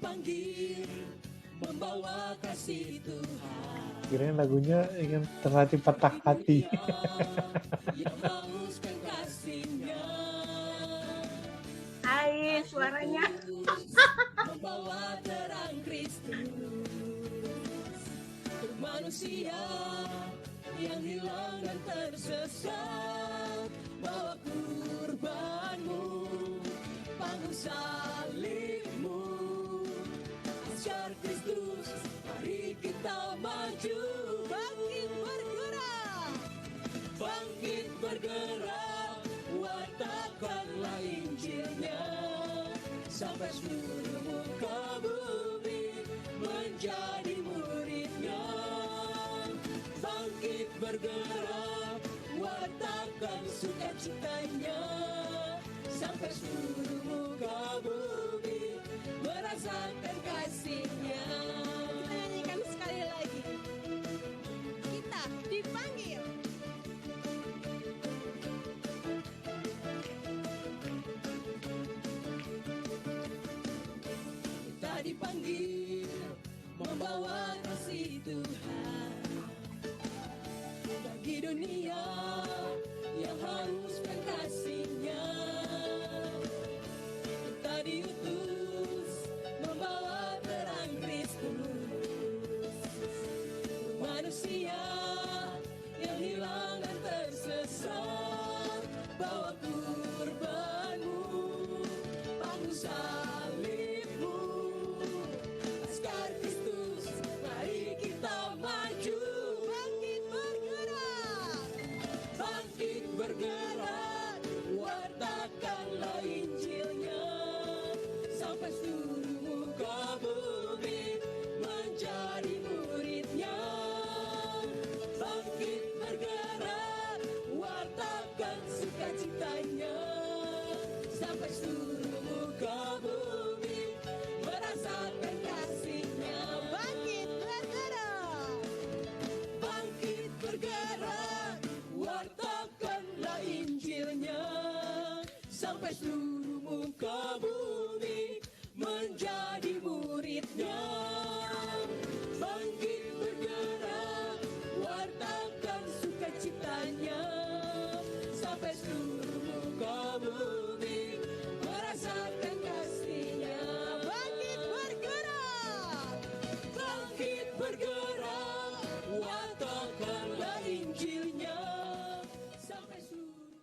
dipanggil membawa kasih Tuhan. Kirain lagunya ingin terhati patah hati. Yang hauskan kasihnya. Hai, suaranya. Membawa terang Kristus untuk manusia yang hilang dan tersesat. Bawa kurbanmu, panggung salibmu, asyar Kristus, mari kita maju. Bangkit bergerak, bangkit bergerak, wartakanlah Injilnya sampai seluruh muka bumi menjadi muridnya. Bangkit bergerak, wartakan sukacitanya sampai seluruh muka bumi merasakan kasihnya. Kita nyanyikan sekali lagi. Kita dipanggil. Kita dipanggil membawa kasih Tuhan bagi dunia yang hauskan kasihnya. Kita diutus membawa terang Kristus, manusia yang hilang dan tersesat. Bawa kurbanmu, panggung salibmu, askar Kristus, mari kita maju. Bangkit bergerak, bangkit bergerak, wartakanlah Injilnya sampai seluruh muka bumi menjadi muridnya. Bangkit bergerak, wartakan sukacitanya sampai seluruh muka bumi merasakan kasihnya. Bangkit bergerak, bangkit bergerak, wartakanlah Injilnya sampai seluruh muka bumi menjadi muridnya. Bangkit bergerak, wartakan sukacitanya sampai seluruh muka bumi merasakan kasihnya. Bangkit bergerak, bangkit bergerak, wartakanlah Injilnya sampai seluruh.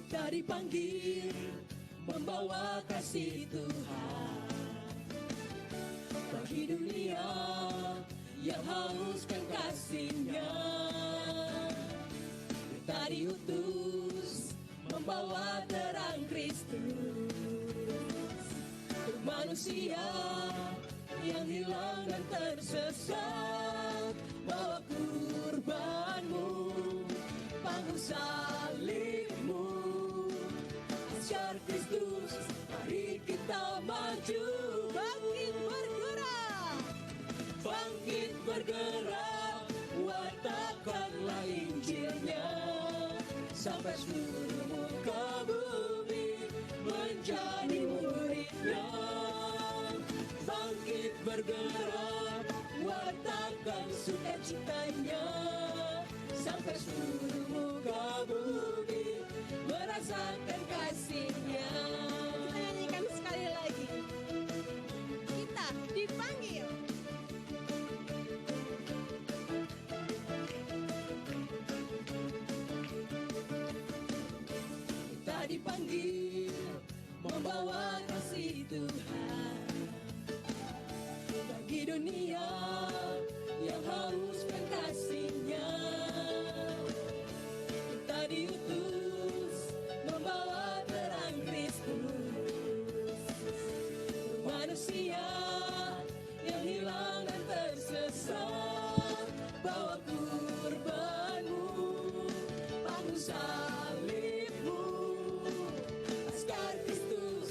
Kita dipanggil membawa kasih Tuhan bagi dunia yang hauskan kasihnya. Kita diutus membawa terang Kristus untuk manusia yang hilang dan tersesat. Bawa kurbanmu, panggung salibmu, asyar Kristus, mari kita maju. Bangkit bergerak, bangkit bergerak, wartakanlah Injilnya sampai seluruh muka bumi menjadi muridnya. Bangkit bergerak, wartakan sukacitanya sampai seluruh muka bumi merasakan kasihnya. Kita nyanyikan sekali lagi. Kita dipanggil. Kita dipanggil membawa kasih Tuhan bagi dunia yang hauskan kasihnya. Kita diutus membawa terang Kristus, manusia yang hilang dan tersesat. Bawa kurbanmu, panggung salibmu, askar Kristus,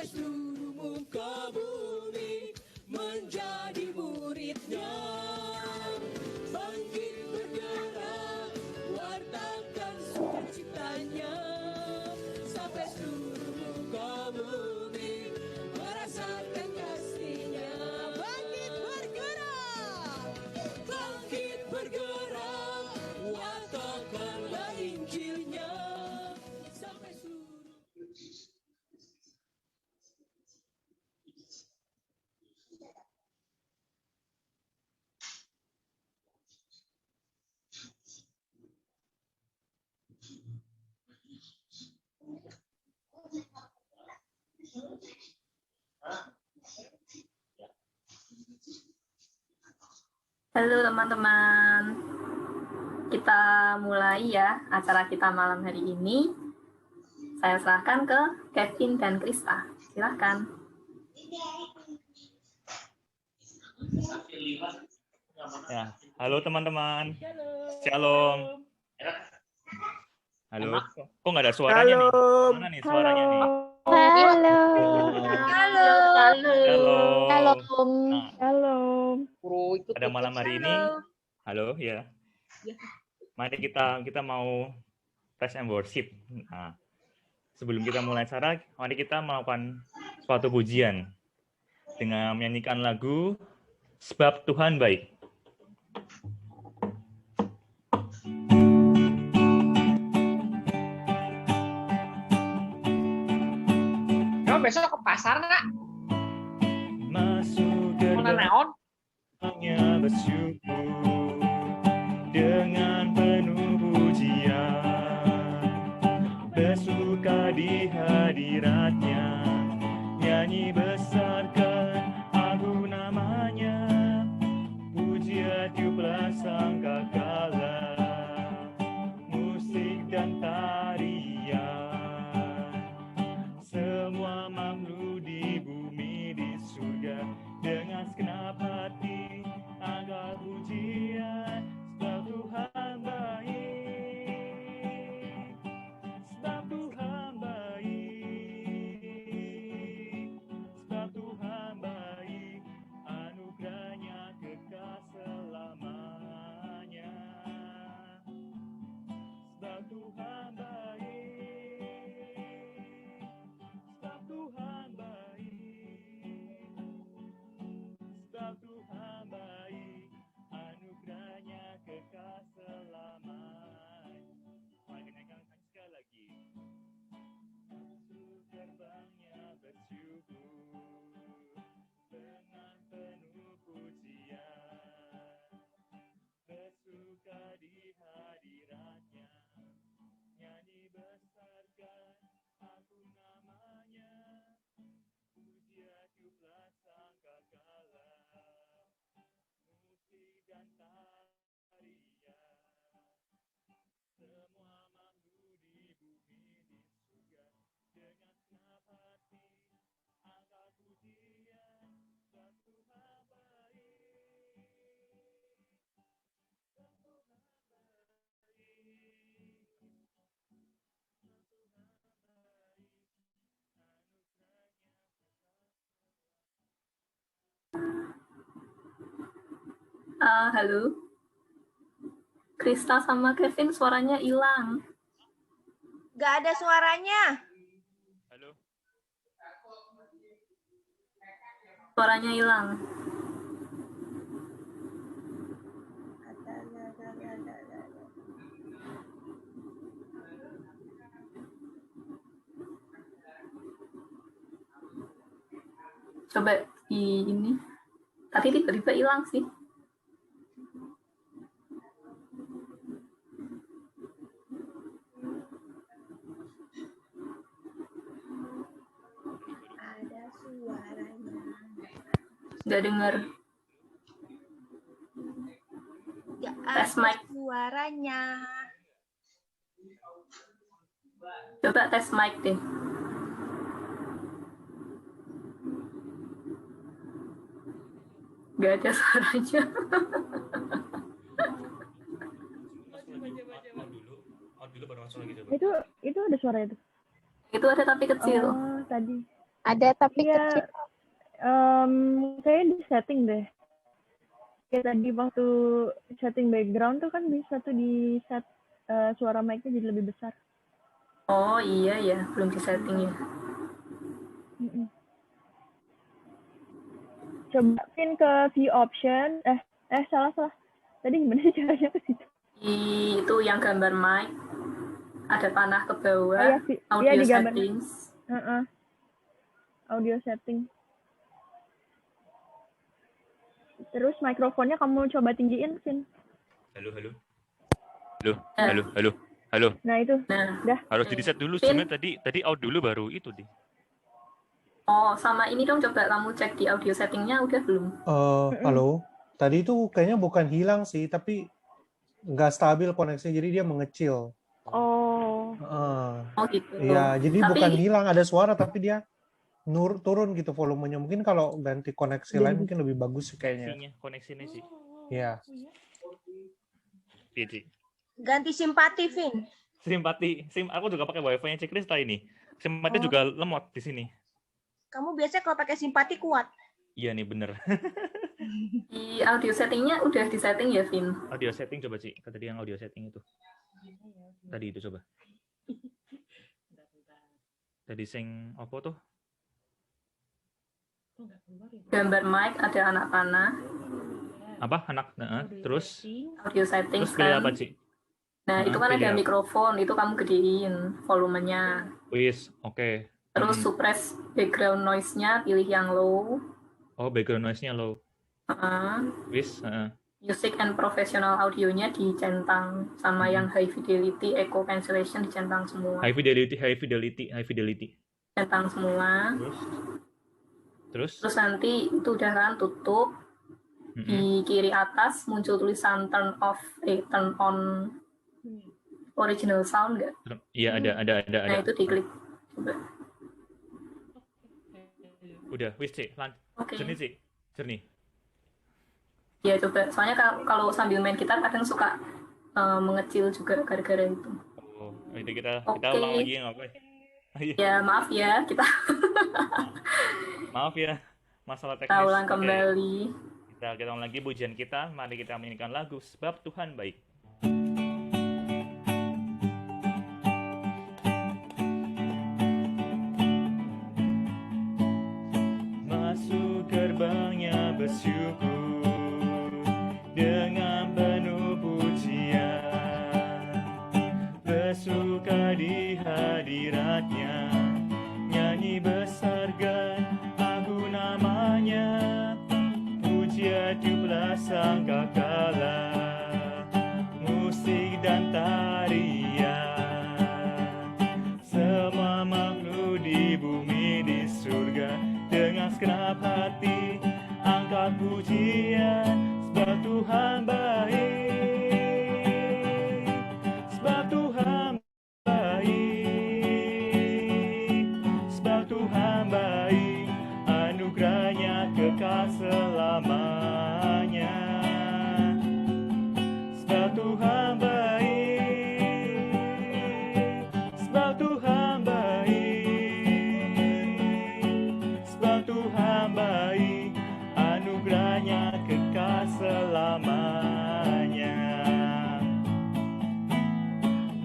sampai seluruh muka bumi menjadi muridnya. Bangkit bergerak, wartakan sukacitanya, sampai seluruh muka bumi merasakan kasihnya. Bangkit bergerak, wartakanlah Injilnya, sampai seluruh. Halo teman-teman, kita mulai ya acara kita malam hari ini. Saya serahkan ke Kevin dan Krista. Silahkan. Ya, halo teman-teman. Shalom. Shalom. Halo. Kok nggak ada suaranya nih? Mana nih suaranya nih? Halo. Halo. Halo. Nah, Halo. pada malam hari ini, halo ya. Mari kita mau praise and worship. Nah, sebelum kita mulai acara, mari kita melakukan suatu pujian dengan menyanyikan lagu Sebab Tuhan Baik. Besok ke pasar nggak? Masuk ke Mana naon? hanya bersyukur dengan penuh pujian, bersuka di hadiratnya, nyanyi besarkan agung namanya, pujian tiuplah sangkakala, musik dan tarian, semua makhluk di bumi di surga dengan segenap hati angkat pujian, sebab Tuhan baik, sebab Tuhan baik, sebab Tuhan baik, anugerahnya kekal selamanya, sebab Tuhan baik, sebab Tuhan baik, sebab Tuhan baik, anugerahnya kekal selamanya. Mari naikkan sekali lagi. Masuk gerbangnya bersyukur dengan penuh pujian, bersuka di hadiratnya, nyanyi besarkan agung namanya, pujian tiuplah sangkakala, musik dan tarian, semua makhluk di bumi di surga dengan senang hati angkat pujian, sebab Tuhan baik, sebab Tuhan baik, sebab Tuhan baik, anugerahnya Halo. Krista sama Kevin suaranya hilang. Gak ada suaranya. Halo. Suaranya hilang. Coba di ini. Tadi tiba-tiba hilang sih. Ada suaranya. Nggak dengar. Gak Tes ada mic. suaranya. Coba tes mic deh. Nggak ada suaranya. Out dulu baru masuk lagi coba. Itu ada suara itu. Itu ada tapi kecil. Oh, tadi. Ada tapi Iya, kecil. kayaknya di setting deh. Kayak tadi waktu setting background tuh kan bisa tuh di set suara mic-nya jadi lebih besar. Oh iya ya, belum disetting ya. Mm-mm. Coba pin ke view option. Salah. Tadi gimana sih caranya ke situ? Itu yang gambar mic, ada panah ke bawah, Oh iya, audio di gambar. settings. Audio setting. Terus mikrofonnya kamu coba tinggiin, Vin. Halo. Nah itu, Nah, dah. Harus di set dulu Pin. sebenarnya tadi out dulu baru itu deh. Oh, sama ini dong, coba kamu cek di audio settingnya udah belum? Halo. Tadi itu kayaknya bukan hilang sih, tapi nggak stabil koneksinya, jadi dia mengecil. Oh, Oh gitu. Iya, jadi Tapi- bukan hilang, ada suara tapi dia turun gitu volumenya. Mungkin kalau ganti koneksi lain mungkin lebih bagus sih kayaknya. Koneksinya sih. Iya. Iya, Ci. Ganti simpati, Vin. Simpati. Aku juga pakai wifi-nya Cik Krista ini. Simpati juga lemot di sini. Kamu biasanya kalau pakai simpati kuat. Iya nih bener. Di audio settingnya udah di setting ya, Vin? Audio setting coba Ci. Tadi yang audio setting itu. Tadi itu coba. Tadi sing apa tuh? Gambar mic, ada anak panah, Apa? Anak. Terus audio settings terus pilih kan. apa Ci? Nah, itu kan pilih ada apa? mikrofon, itu kamu gedein volumenya. Wis, oke. Terus suppress background noise-nya, pilih yang low. Oh, background noise-nya low. Wis, Music and professional audionya dicentang, sama yang high fidelity, echo cancellation dicentang semua. high fidelity. Centang semua. Terus? Terus nanti itu udah kan tutup. Di kiri atas muncul tulisan turn on original sound nggak? Iya ada. Nah itu diklik. Coba. Udah, wis Ci. Oke. Jernih Ci. Jernih. Ya coba. Soalnya kalau sambil main gitar kadang suka mengecil juga gara-gara itu. Oh, itu kita Oke. ulang lagi nggak apa? Ya maaf ya, kita Maaf ya, masalah teknis. kita ulang Oke. kembali. Kita ulang lagi pujian kita. Mari kita menyanyikan lagu Sebab Tuhan Baik. Masuk gerbangnya bersyukur dengan penuh pujian, bersuka di hadiratnya, nyanyi besarkan agung namanya, puja tiuplah sangkakala, musik dan tarian, semua makhluk di bumi di surga dengan segenap hati angkat pujian, sebab Tuhan baik, sebab Tuhan baik, sebab Tuhan baik, anugerahnya kekal selamanya, sebab Tuhan baik, sebab Tuhan baik, sebab Tuhan baik, anugerahnya kekal selamanya.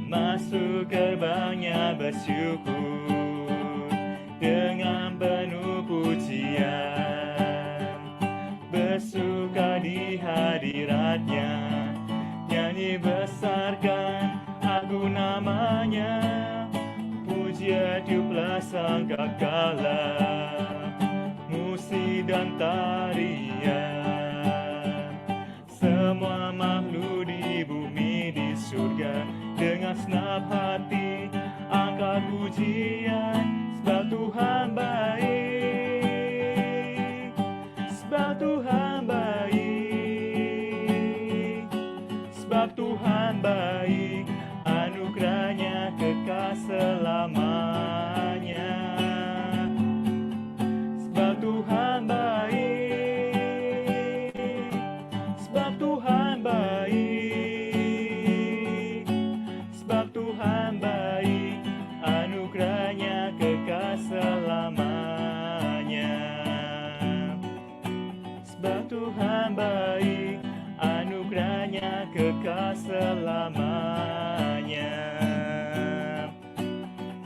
Masuk gerbangnya bersyukur dengan penuh pujian, bersuka di hadiratnya, nyanyi besarkan agung namanya, puja tiuplah sangkakala, musik dan tarian, semua makhluk di bumi di surga dengan senap hati angkat pujian, sebab Tuhan baik, sebab Tuhan baik, sebab Tuhan baik, anugerahnya kekal selamanya, sebab Tuhan baik, sebab Tuhan baik, sebab Tuhan baik, anugerahnya kekal selamanya. selamanya.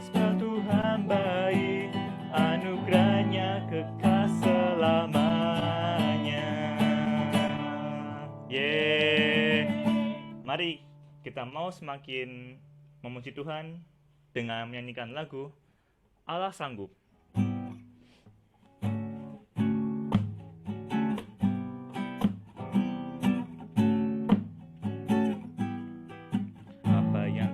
Sebab Tuhan baik, anugerahnya kekal selamanya. Mari kita mau semakin memuji Tuhan dengan menyanyikan lagu Allah Sanggup. Apa yang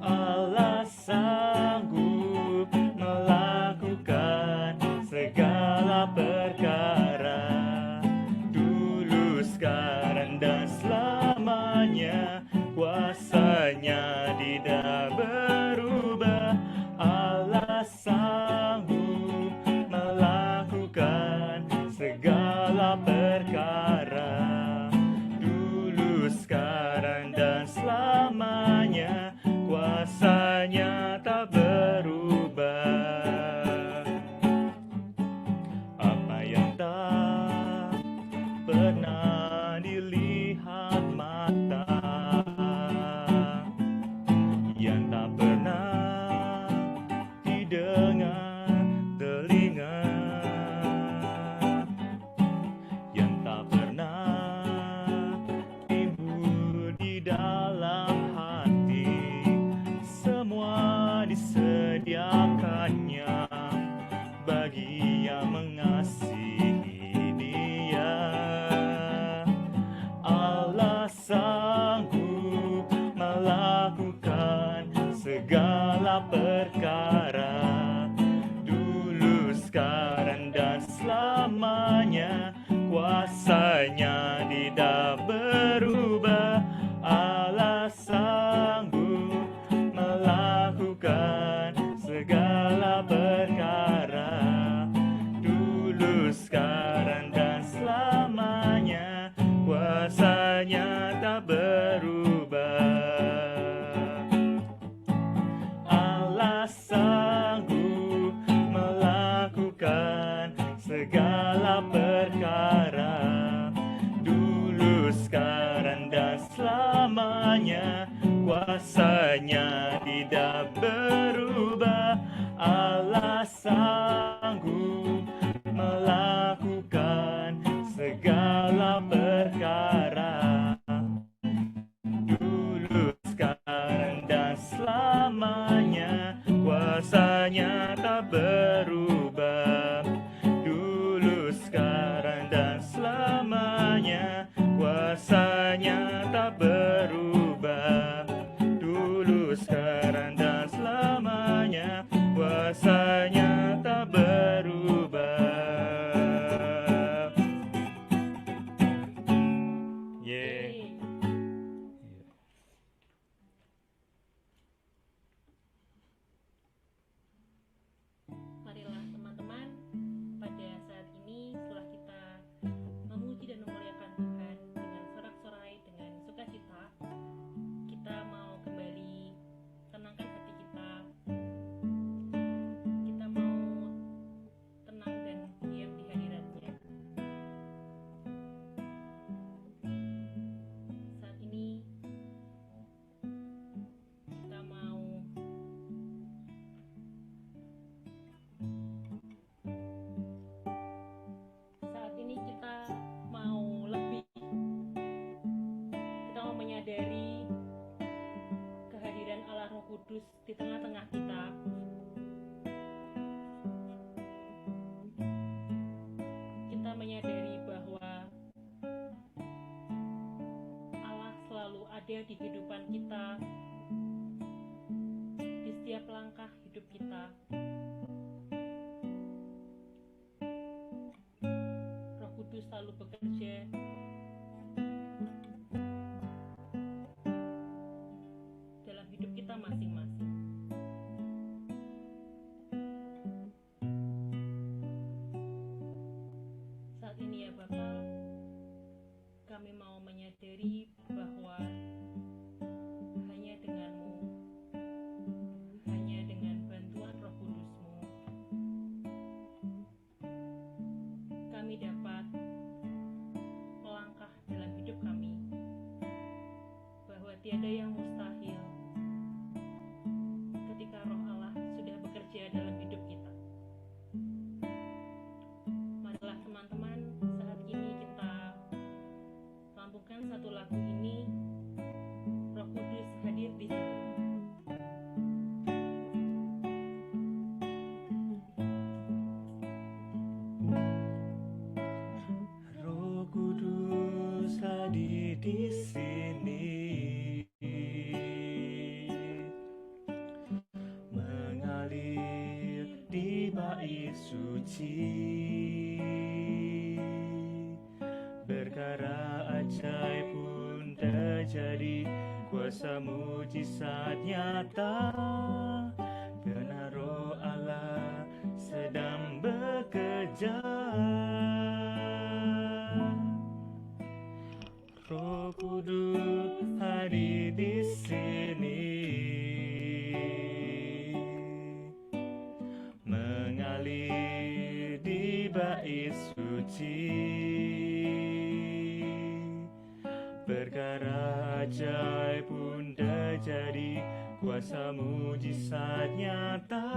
Allah sanggup melakukan segala perkara, dulu, sekarang, dan selamanya. Kuasanya tidak berubah. Allah sanggup melakukan segala perkara, dulu, sekarang, dan selamanya. Kuasanya tak berubah. Apa yang tak pernah dilihat mata, yang tak pernah didengar telinga, yang tak pernah timbul di dalam hati, semua disediakannya bagi yang mengasihi Dia. Allah sanggup melakukan segala perkara, dulu, sekarang, dan selamanya. Kuasanya tidak berubah. Allah sanggup melakukan segala perkara, dulu, sekarang, dan selamanya. Kuasanya tak berubah. Allah sanggup melakukan segala perkara, dulu, sekarang, dan selamanya. Kuasanya tidak berubah. Allah sanggup melakukan segala perkara, dulu, sekarang, dan selamanya. Kuasanya tak berubah. Dulu, sekarang, dan selamanya. Kuasanya tak berubah. Dulu, sekarang, dan selamanya. Kuasanya tak berubah. Yeah. Marilah teman-teman, pada saat ini setelah kita memuji dan memuliakan Tuhan dengan sorak-sorai, dengan sukacita, kita mau kembali tenangkan hati kita. Kita mau tenang dan diam di hadirat-Nya. Saat ini kita mau menyadari kehadiran Allah Roh Kudus di tengah-tengah kita. Kita menyadari bahwa Allah selalu ada di kehidupan kita, di setiap langkah hidup kita. Roh Kudus selalu bekerja mau menyadari bahwa hanya denganmu, hanya dengan bantuan Roh Kudus-Mu, kami dapat melangkah dalam hidup kami, bahwa tiada yang mustahil ketika Roh Allah sudah bekerja dalam hidup kita. Marilah teman-teman, saat ini kita lambungkan satu lagu ini, Roh Kudus hadir di sini. Roh Kudus hadir di sini, mengalir di bait suci, perkara ajaib pun terjadi, kuasa mujizat nyata, karena Roh Allah sedang bekerja. Roh Kudus hadir di sini, mengalir di bait suci, perkara ajaib pun terjadi, kuasa mujizat nyata,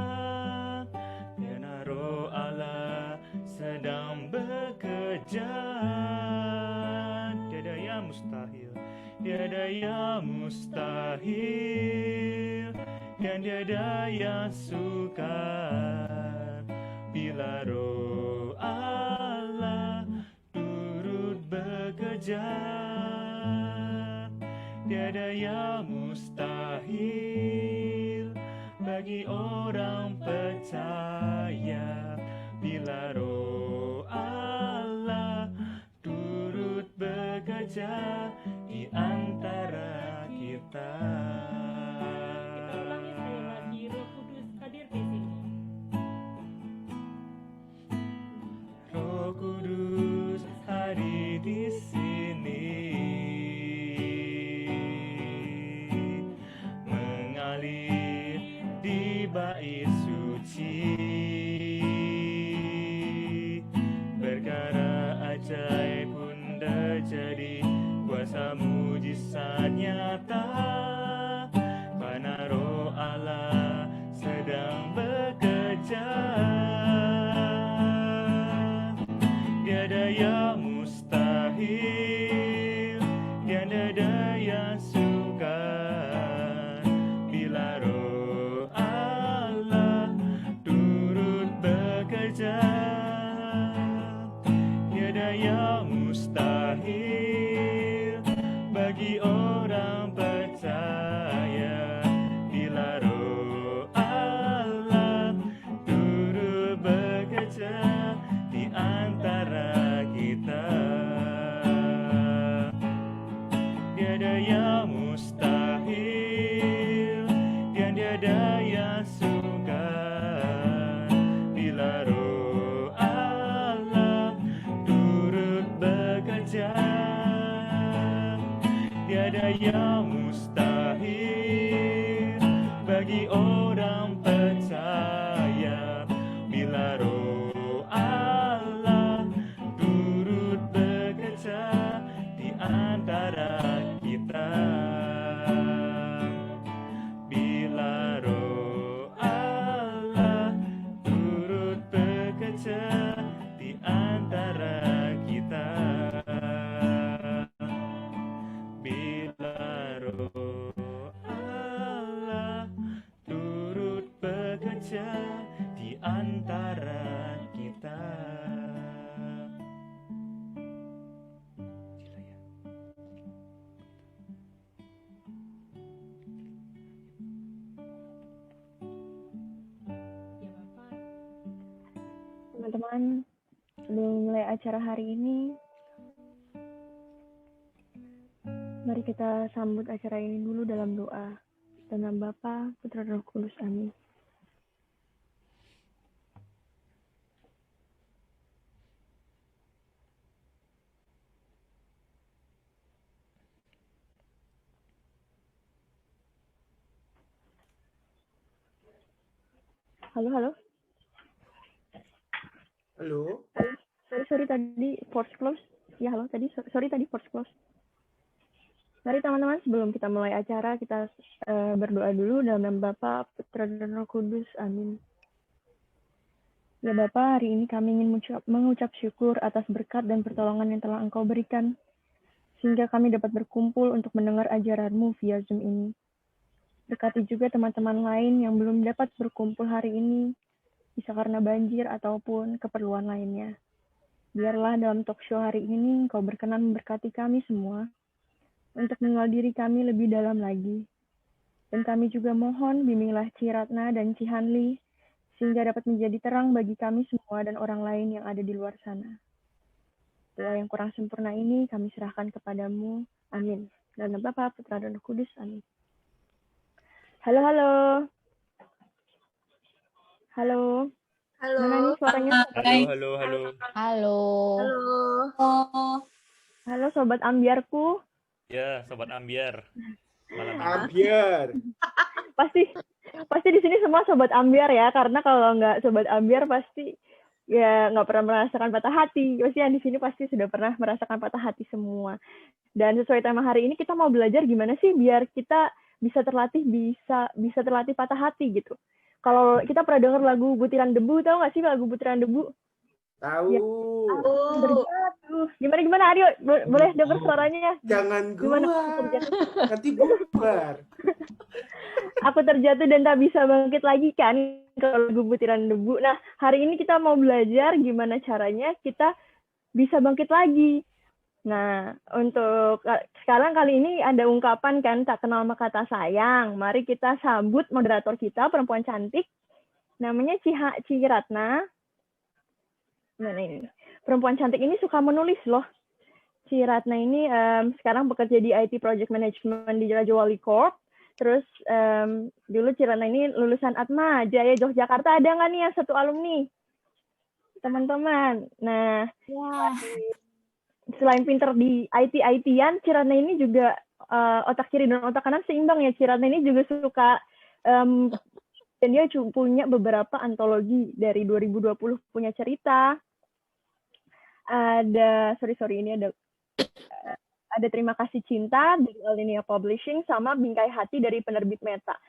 karena Roh Allah sedang bekerja. Tiada yang mustahil, tiada yang mustahil, dan tiada yang sukar bila Roh Allah turut bekerja. Tiada yang mustahil bagi orang percaya bila Roh Allah turut bekerja di antara kita. Kita ulangi sekali lagi, Roh Kudus hadir di sini. Roh Kudus hadir di sini, mengalir di bait suci, perkara ajaib pun terjadi, kuasa mujizat nyata, karena Roh Allah sedang bekerja. Tiada yang mustahil, tiada yang sukar bila Roh Allah turut bekerja. Tiada yang mustahil bagi orang percaya bila Roh Allah turut bekerja di antara kita. Tiada yang mustahil, dan tiada yang sukar bila Roh Allah turut bekerja. Tiada yang mustahil bagi orang percaya bila Roh Allah turut bekerja di antara kita. Bila Roh Allah turut bekerja di antara kita. Bila Roh Allah turut bekerja di antara kita. Gila ya. Ya Bapak, Teman-teman, sebelum mulai acara hari ini, mari kita sambut acara ini dulu dalam doa. Dalam nama Bapa, Putra, Roh Kudus. Amin. Halo, halo. Halo. Sorry tadi force close. Ya, halo tadi. Sorry tadi force close. Mari teman-teman, sebelum kita mulai acara, kita berdoa dulu dalam nama Bapa, Putra, dan Roh Kudus. Amin. Ya Bapa, hari ini kami ingin mengucap syukur atas berkat dan pertolongan yang telah Engkau berikan, sehingga kami dapat berkumpul untuk mendengar ajaran-Mu via Zoom ini. Berkati juga teman-teman lain yang belum dapat berkumpul hari ini, bisa karena banjir ataupun keperluan lainnya. Biarlah dalam talk show hari ini Engkau berkenan memberkati kami semua, untuk mengenal diri kami lebih dalam lagi. Dan kami juga mohon bimbinglah Ci Ratna dan Ci Hanli, sehingga dapat menjadi terang bagi kami semua dan orang lain yang ada di luar sana. Doa yang kurang sempurna ini kami serahkan kepadamu. Amin. Dalam nama Bapa, Putra, dan Roh Kudus. Amin. Halo, halo. Halo. Halo. Mana nih suaranya? Halo. Halo. Halo, Sobat Ambiarku. Ya, Sobat Ambiar. Malam ini. Ambiar. Pasti di sini semua Sobat Ambiar ya, karena kalau nggak Sobat Ambiar pasti ya nggak pernah merasakan patah hati. Pasti yang di sini pasti sudah pernah merasakan patah hati semua. Dan sesuai tema hari ini kita mau belajar gimana sih biar kita bisa terlatih patah hati gitu. Kalau kita pernah dengar lagu Butiran Debu, tahu nggak sih lagu Butiran Debu? Tahu. Ya. Terjatuh. Gimana Aryo? Boleh dengar suaranya? Jangan Gimana? gua. Nanti bubar. Aku terjatuh dan tak bisa bangkit lagi kan kalau lagu Butiran Debu. Nah, hari ini kita mau belajar gimana caranya kita bisa bangkit lagi. Nah, untuk sekarang kali ini ada ungkapan kan, tak kenal maka kata sayang. Mari kita sambut moderator kita, perempuan cantik. Namanya Ci Ratna. Mana ini? Perempuan cantik ini suka menulis loh. Ci Ratna ini sekarang bekerja di IT Project Management di Raja Wali Corp. Terus dulu Ci Ratna ini lulusan Atma Jaya Yogyakarta. Ada nggak nih yang satu alumni? Teman-teman. Nah, selain pinter di IT-ITan, Ci Ratna ini juga otak kiri dan otak kanan seimbang ya. Ci Ratna ini juga suka dan dia punya beberapa antologi dari 2020 punya cerita. Ada ini ada Terima Kasih Cinta dari Alinea Publishing sama Bingkai Hati dari penerbit Meta.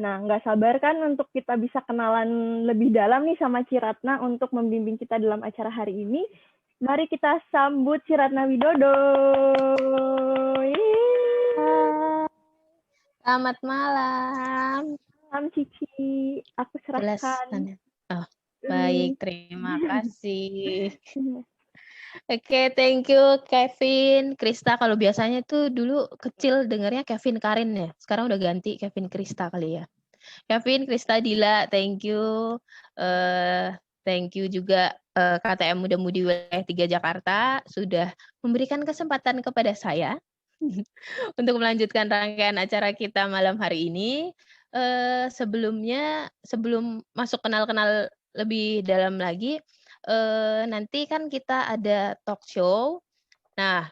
Nah, nggak sabar kan untuk kita bisa kenalan lebih dalam nih sama Ci Ratna untuk membimbing kita dalam acara hari ini. Mari kita sambut Ci Ratna Widodo. Selamat malam. Salam Cici. Aku serahkan. Oh, baik, terima kasih. Oke, thank you Kevin, Krista. Kalau biasanya tuh dulu kecil dengarnya Kevin Karin ya. Sekarang udah ganti Kevin Krista kali ya. Kevin, Krista, Dila, thank you. Thank you juga KTM Muda Mudi Wilayah 3 Jakarta sudah memberikan kesempatan kepada saya untuk melanjutkan rangkaian acara kita malam hari ini. Sebelum masuk kenal-kenal lebih dalam lagi, nanti kan kita ada talk show. Nah,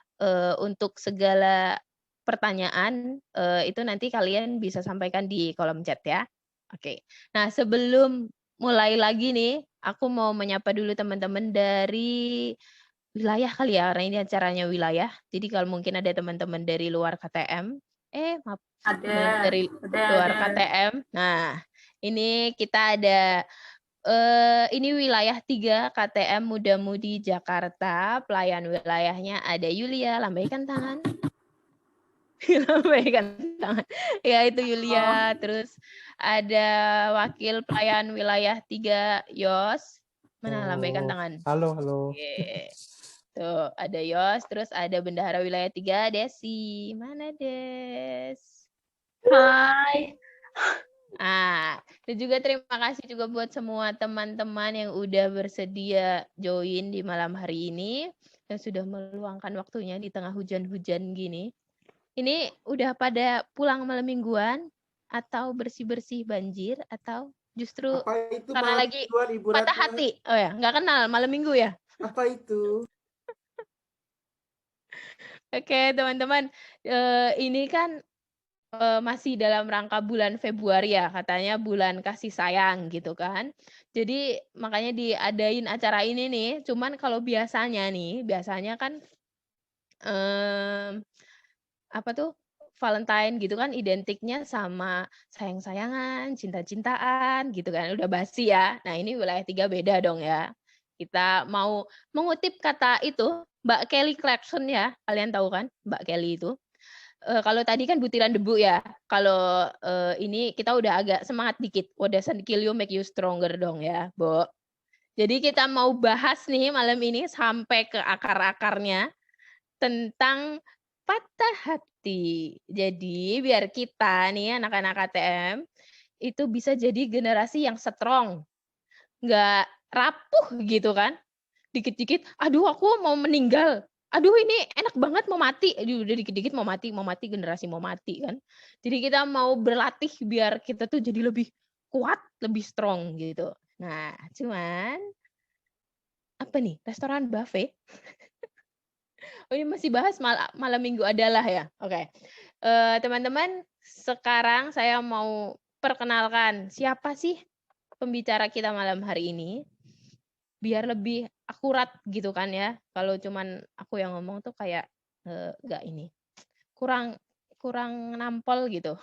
untuk segala pertanyaan itu nanti kalian bisa sampaikan di kolom chat ya. Oke. Nah, sebelum mulai lagi nih, aku mau menyapa dulu teman-teman dari wilayah kali ya, karena ini acaranya wilayah. Jadi kalau mungkin ada teman-teman dari luar KTM, dari luar KTM. Nah, ini kita ada ini wilayah 3 KTM Muda Mudi Jakarta. Pelayan wilayahnya ada Yulia, lambaikan tangan. Lambaikan tangan. Ya, itu Yulia. Terus ada wakil pelayan wilayah 3 Yos. Mana lambaikan tangan? Halo. Oke. Tuh, ada Yos, terus ada bendahara wilayah 3 Desi. Mana Des? Hai. Dan juga terima kasih juga buat semua teman-teman yang udah bersedia join di malam hari ini dan sudah meluangkan waktunya di tengah hujan-hujan gini. Ini udah pada pulang malam mingguan atau bersih-bersih banjir atau justru karena lagi patah hati? Oh ya, nggak kenal malam minggu ya? Apa itu? Oke, teman-teman, ini kan masih dalam rangka bulan Februari ya, katanya bulan kasih sayang gitu kan. Jadi makanya diadain acara ini nih. Cuman kalau biasanya kan apa tuh Valentine gitu kan identiknya sama sayang-sayangan, cinta-cintaan gitu kan. Udah basi ya. Nah, ini wilayah 3 beda dong ya. Kita mau mengutip kata itu Mbak Kelly Clarkson ya. Kalian tahu kan Mbak Kelly itu? Kalau tadi kan butiran debu ya. Kalau ini kita udah agak semangat dikit. What doesn't kill you make you stronger dong ya, Bo. Jadi kita mau bahas nih malam ini sampai ke akar-akarnya tentang patah hati. Jadi biar kita nih anak-anak KTM itu bisa jadi generasi yang strong. Nggak rapuh gitu kan. Dikit-dikit, aduh aku mau meninggal. Aduh ini enak banget mau mati. Aduh udah dikit-dikit mau mati, generasi mau mati kan. Jadi kita mau berlatih biar kita tuh jadi lebih kuat, lebih strong gitu. Nah, cuman apa nih? Restoran buffet. Oh ini masih bahas malam minggu adalah ya. Oke. Teman-teman, sekarang saya mau perkenalkan siapa sih pembicara kita malam hari ini. Biar lebih akurat gitu kan ya. Kalau cuman aku yang ngomong tuh kayak nggak ini. Kurang nampol gitu.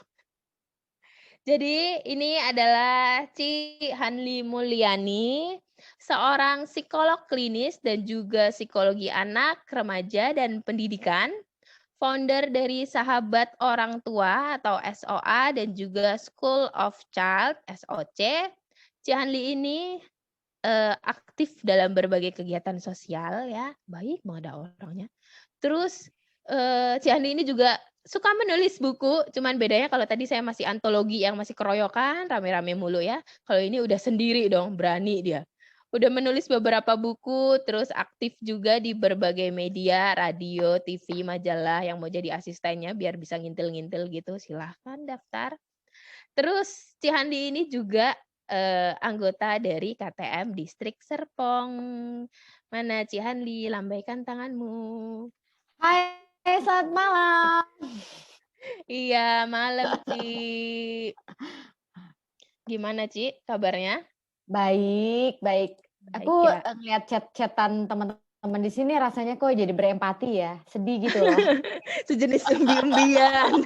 Jadi ini adalah Ci Hanli Mulyani, seorang psikolog klinis dan juga psikologi anak, remaja, dan pendidikan, founder dari Sahabat Orang Tua atau SOA dan juga School of Child SOC. Ci Hanli ini aktif dalam berbagai kegiatan sosial ya, baik banget orangnya. Terus Ci Hanli ini juga suka menulis buku, cuman bedanya kalau tadi saya masih antologi yang masih keroyokan, rame-rame mulu ya. Kalau ini udah sendiri dong, berani dia. Udah menulis beberapa buku, terus aktif juga di berbagai media, radio, TV, majalah yang mau jadi asistennya biar bisa ngintil-ngintil gitu, silahkan daftar. Terus Ci Hanli ini juga anggota dari KTM Distrik Serpong. Mana Ci Hanli, lambaikan tanganmu. Hai, selamat malam. Iya, malam, Ci. Gimana, Ci, kabarnya? Baik. Aku ngeliat chat-chatan teman-teman di sini rasanya kok jadi berempati ya. Sedih gitu loh. Sejenis umbi-umbian.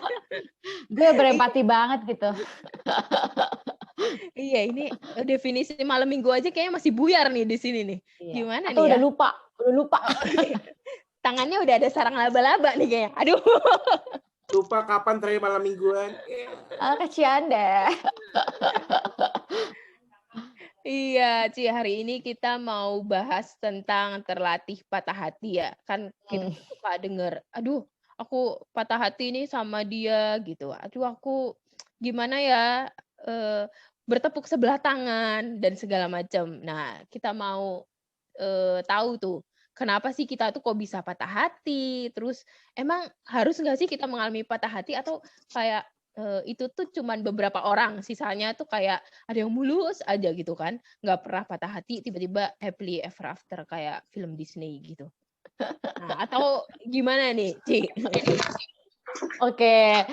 Gue berempati banget gitu. Iya, ini definisi malam minggu aja kayaknya masih buyar nih di sini nih. Iya. Gimana Atau nih ya? udah lupa. Tangannya udah ada sarang laba-laba nih kayaknya. Aduh. Lupa kapan terakhir malam mingguan. Kasihan deh. Iya, Ci, hari ini kita mau bahas tentang terlatih patah hati ya. Kan kita suka denger, aduh aku patah hati nih sama dia gitu. Aduh aku gimana ya bertepuk sebelah tangan dan segala macam. Nah, kita mau tahu tuh kenapa sih kita tuh kok bisa patah hati. Terus emang harus nggak sih kita mengalami patah hati atau kayak itu tuh cuman beberapa orang, sisanya tuh kayak ada yang mulus aja gitu kan, nggak pernah patah hati, tiba-tiba happily ever after kayak film Disney gitu. Nah, atau gimana nih, Ci? Oke.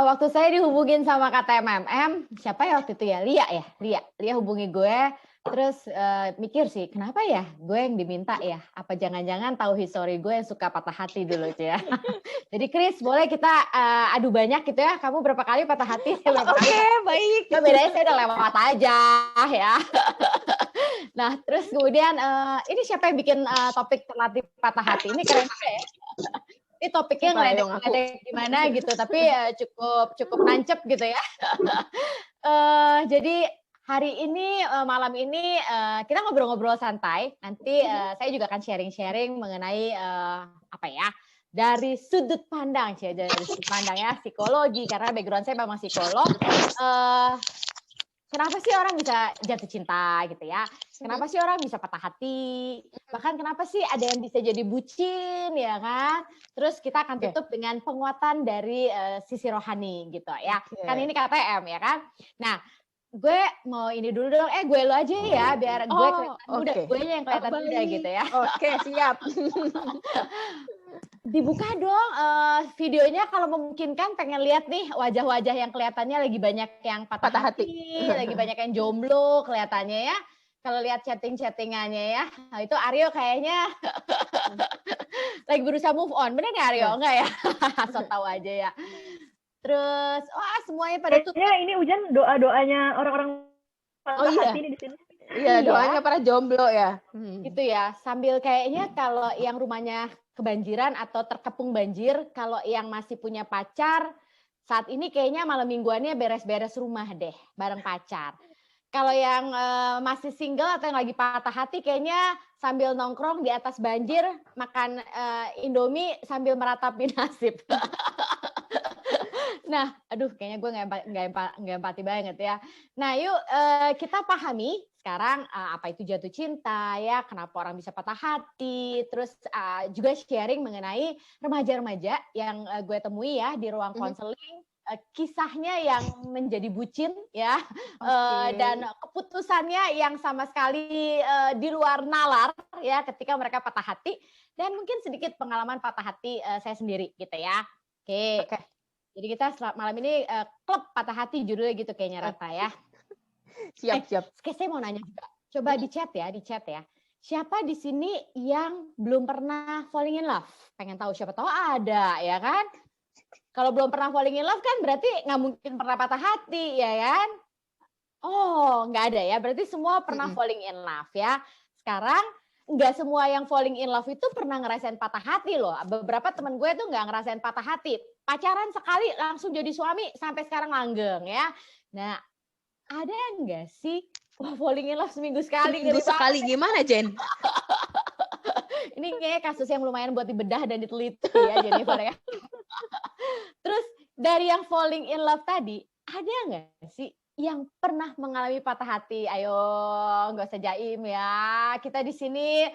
Waktu saya dihubungin sama KTMMM, siapa ya waktu itu ya? Lia hubungi gue. Terus mikir sih, kenapa ya gue yang diminta ya? Apa jangan-jangan tahu history gue yang suka patah hati dulu ya? Jadi Chris, boleh kita adu banyak gitu ya? Kamu berapa kali patah hati? Oke, baik. Nah, bedanya saya udah lewat aja ya. Nah, terus kemudian ini siapa yang bikin topik terlatih patah hati? Ini keren juga ya. Ini topiknya ngeledek gimana gitu, tapi cukup nancep gitu ya. Jadi hari ini, malam ini kita ngobrol-ngobrol santai. Nanti saya juga akan sharing-sharing mengenai dari sudut pandang, dari sudut pandangnya psikologi, karena background saya memang psikolog. Kenapa sih orang bisa jatuh cinta gitu ya? Kenapa sih orang bisa patah hati? Bahkan kenapa sih ada yang bisa jadi bucin ya kan? Terus kita akan tutup dengan penguatan dari sisi rohani gitu ya. Kan ini KTM ya kan? Nah, gue mau ini dulu dong, gue lo aja ya, biar gue kelihatan muda, gue yang kelihatan muda gitu ya. Oke, siap. Dibuka dong videonya kalau memungkinkan, pengen lihat nih wajah-wajah yang kelihatannya lagi banyak yang patah hati, lagi banyak yang jomblo kelihatannya ya. Kalau lihat chatting-chattingannya ya, nah, itu Aryo kayaknya lagi berusaha move on. Bener nggak Aryo? Enggak ya? So tahu aja ya. Terus, wah semuanya pada tutup. Kayaknya ini Ujan doa-doanya orang-orang patah hati nih di sini. Iya, doanya para jomblo ya. Gitu ya, sambil kayaknya kalau yang rumahnya kebanjiran atau terkepung banjir, kalau yang masih punya pacar, saat ini kayaknya malam mingguannya beres-beres rumah deh, bareng pacar. Kalau yang masih single atau yang lagi patah hati, kayaknya sambil nongkrong di atas banjir, makan Indomie sambil meratapi nasib. Nah, aduh kayaknya gue nggak empati banget ya. Nah, yuk kita pahami sekarang apa itu jatuh cinta ya, kenapa orang bisa patah hati, terus juga sharing mengenai remaja-remaja yang gue temui ya di ruang konseling, kisahnya yang menjadi bucin ya, dan keputusannya yang sama sekali di luar nalar ya ketika mereka patah hati, dan mungkin sedikit pengalaman patah hati saya sendiri gitu ya. Oke. Jadi kita malam ini klub patah hati judulnya gitu kayaknya Rata ya. Siap. Saya mau nanya juga. Coba di chat ya. Siapa di sini yang belum pernah falling in love? Pengen tahu, siapa tahu ada ya kan? Kalau belum pernah falling in love kan berarti nggak mungkin pernah patah hati ya kan? Oh, nggak ada ya. Berarti semua pernah falling in love ya. Sekarang nggak semua yang falling in love itu pernah ngerasain patah hati loh. Beberapa teman gue tuh nggak ngerasain patah hati. Pacaran sekali langsung jadi suami sampai sekarang langgeng ya. Nah, ada nggak sih falling in love seminggu sekali? Seminggu sekali gimana, Jen? Ini kayak kasus yang lumayan buat dibedah dan diteliti ya Jennifer ya. Terus dari yang falling in love tadi, ada nggak sih yang pernah mengalami patah hati? Ayo, nggak usah jaim ya. Kita di sini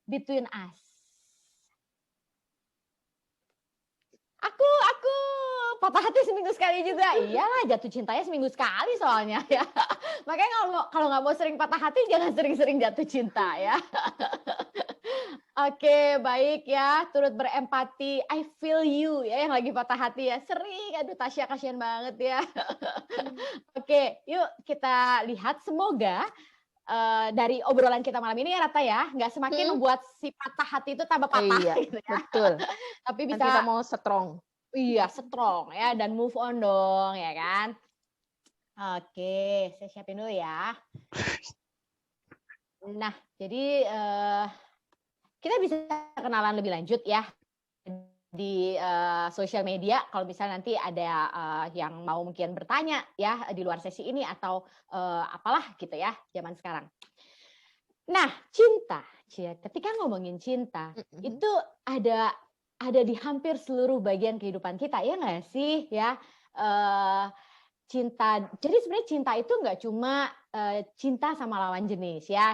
between us. Aku patah hati seminggu sekali juga. Iyalah, jatuh cintanya seminggu sekali soalnya ya. Makanya kalau nggak mau sering patah hati, jangan sering-sering jatuh cinta ya. Oke, baik ya. Turut berempati. I feel you ya yang lagi patah hati ya. Sering, aduh Tasya kasihan banget ya. Oke, yuk kita lihat. Semoga dari obrolan kita malam ini ya Rata ya, nggak semakin membuat si patah hati itu tambah patah. Iya, gitu ya. betul. Tapi bisa kita mau strong. Iya, strong ya, dan move on dong ya kan. Oke, saya siapin dulu ya. Nah, jadi kita bisa kenalan lebih lanjut ya di sosial media. Kalau misalnya nanti ada yang mau mungkin bertanya ya di luar sesi ini atau apalah gitu ya zaman sekarang. Nah, cinta. Ketika ngomongin cinta, itu ada di hampir seluruh bagian kehidupan kita, ya nggak sih ya? Cinta. Jadi sebenarnya cinta itu nggak cuma cinta sama lawan jenis ya,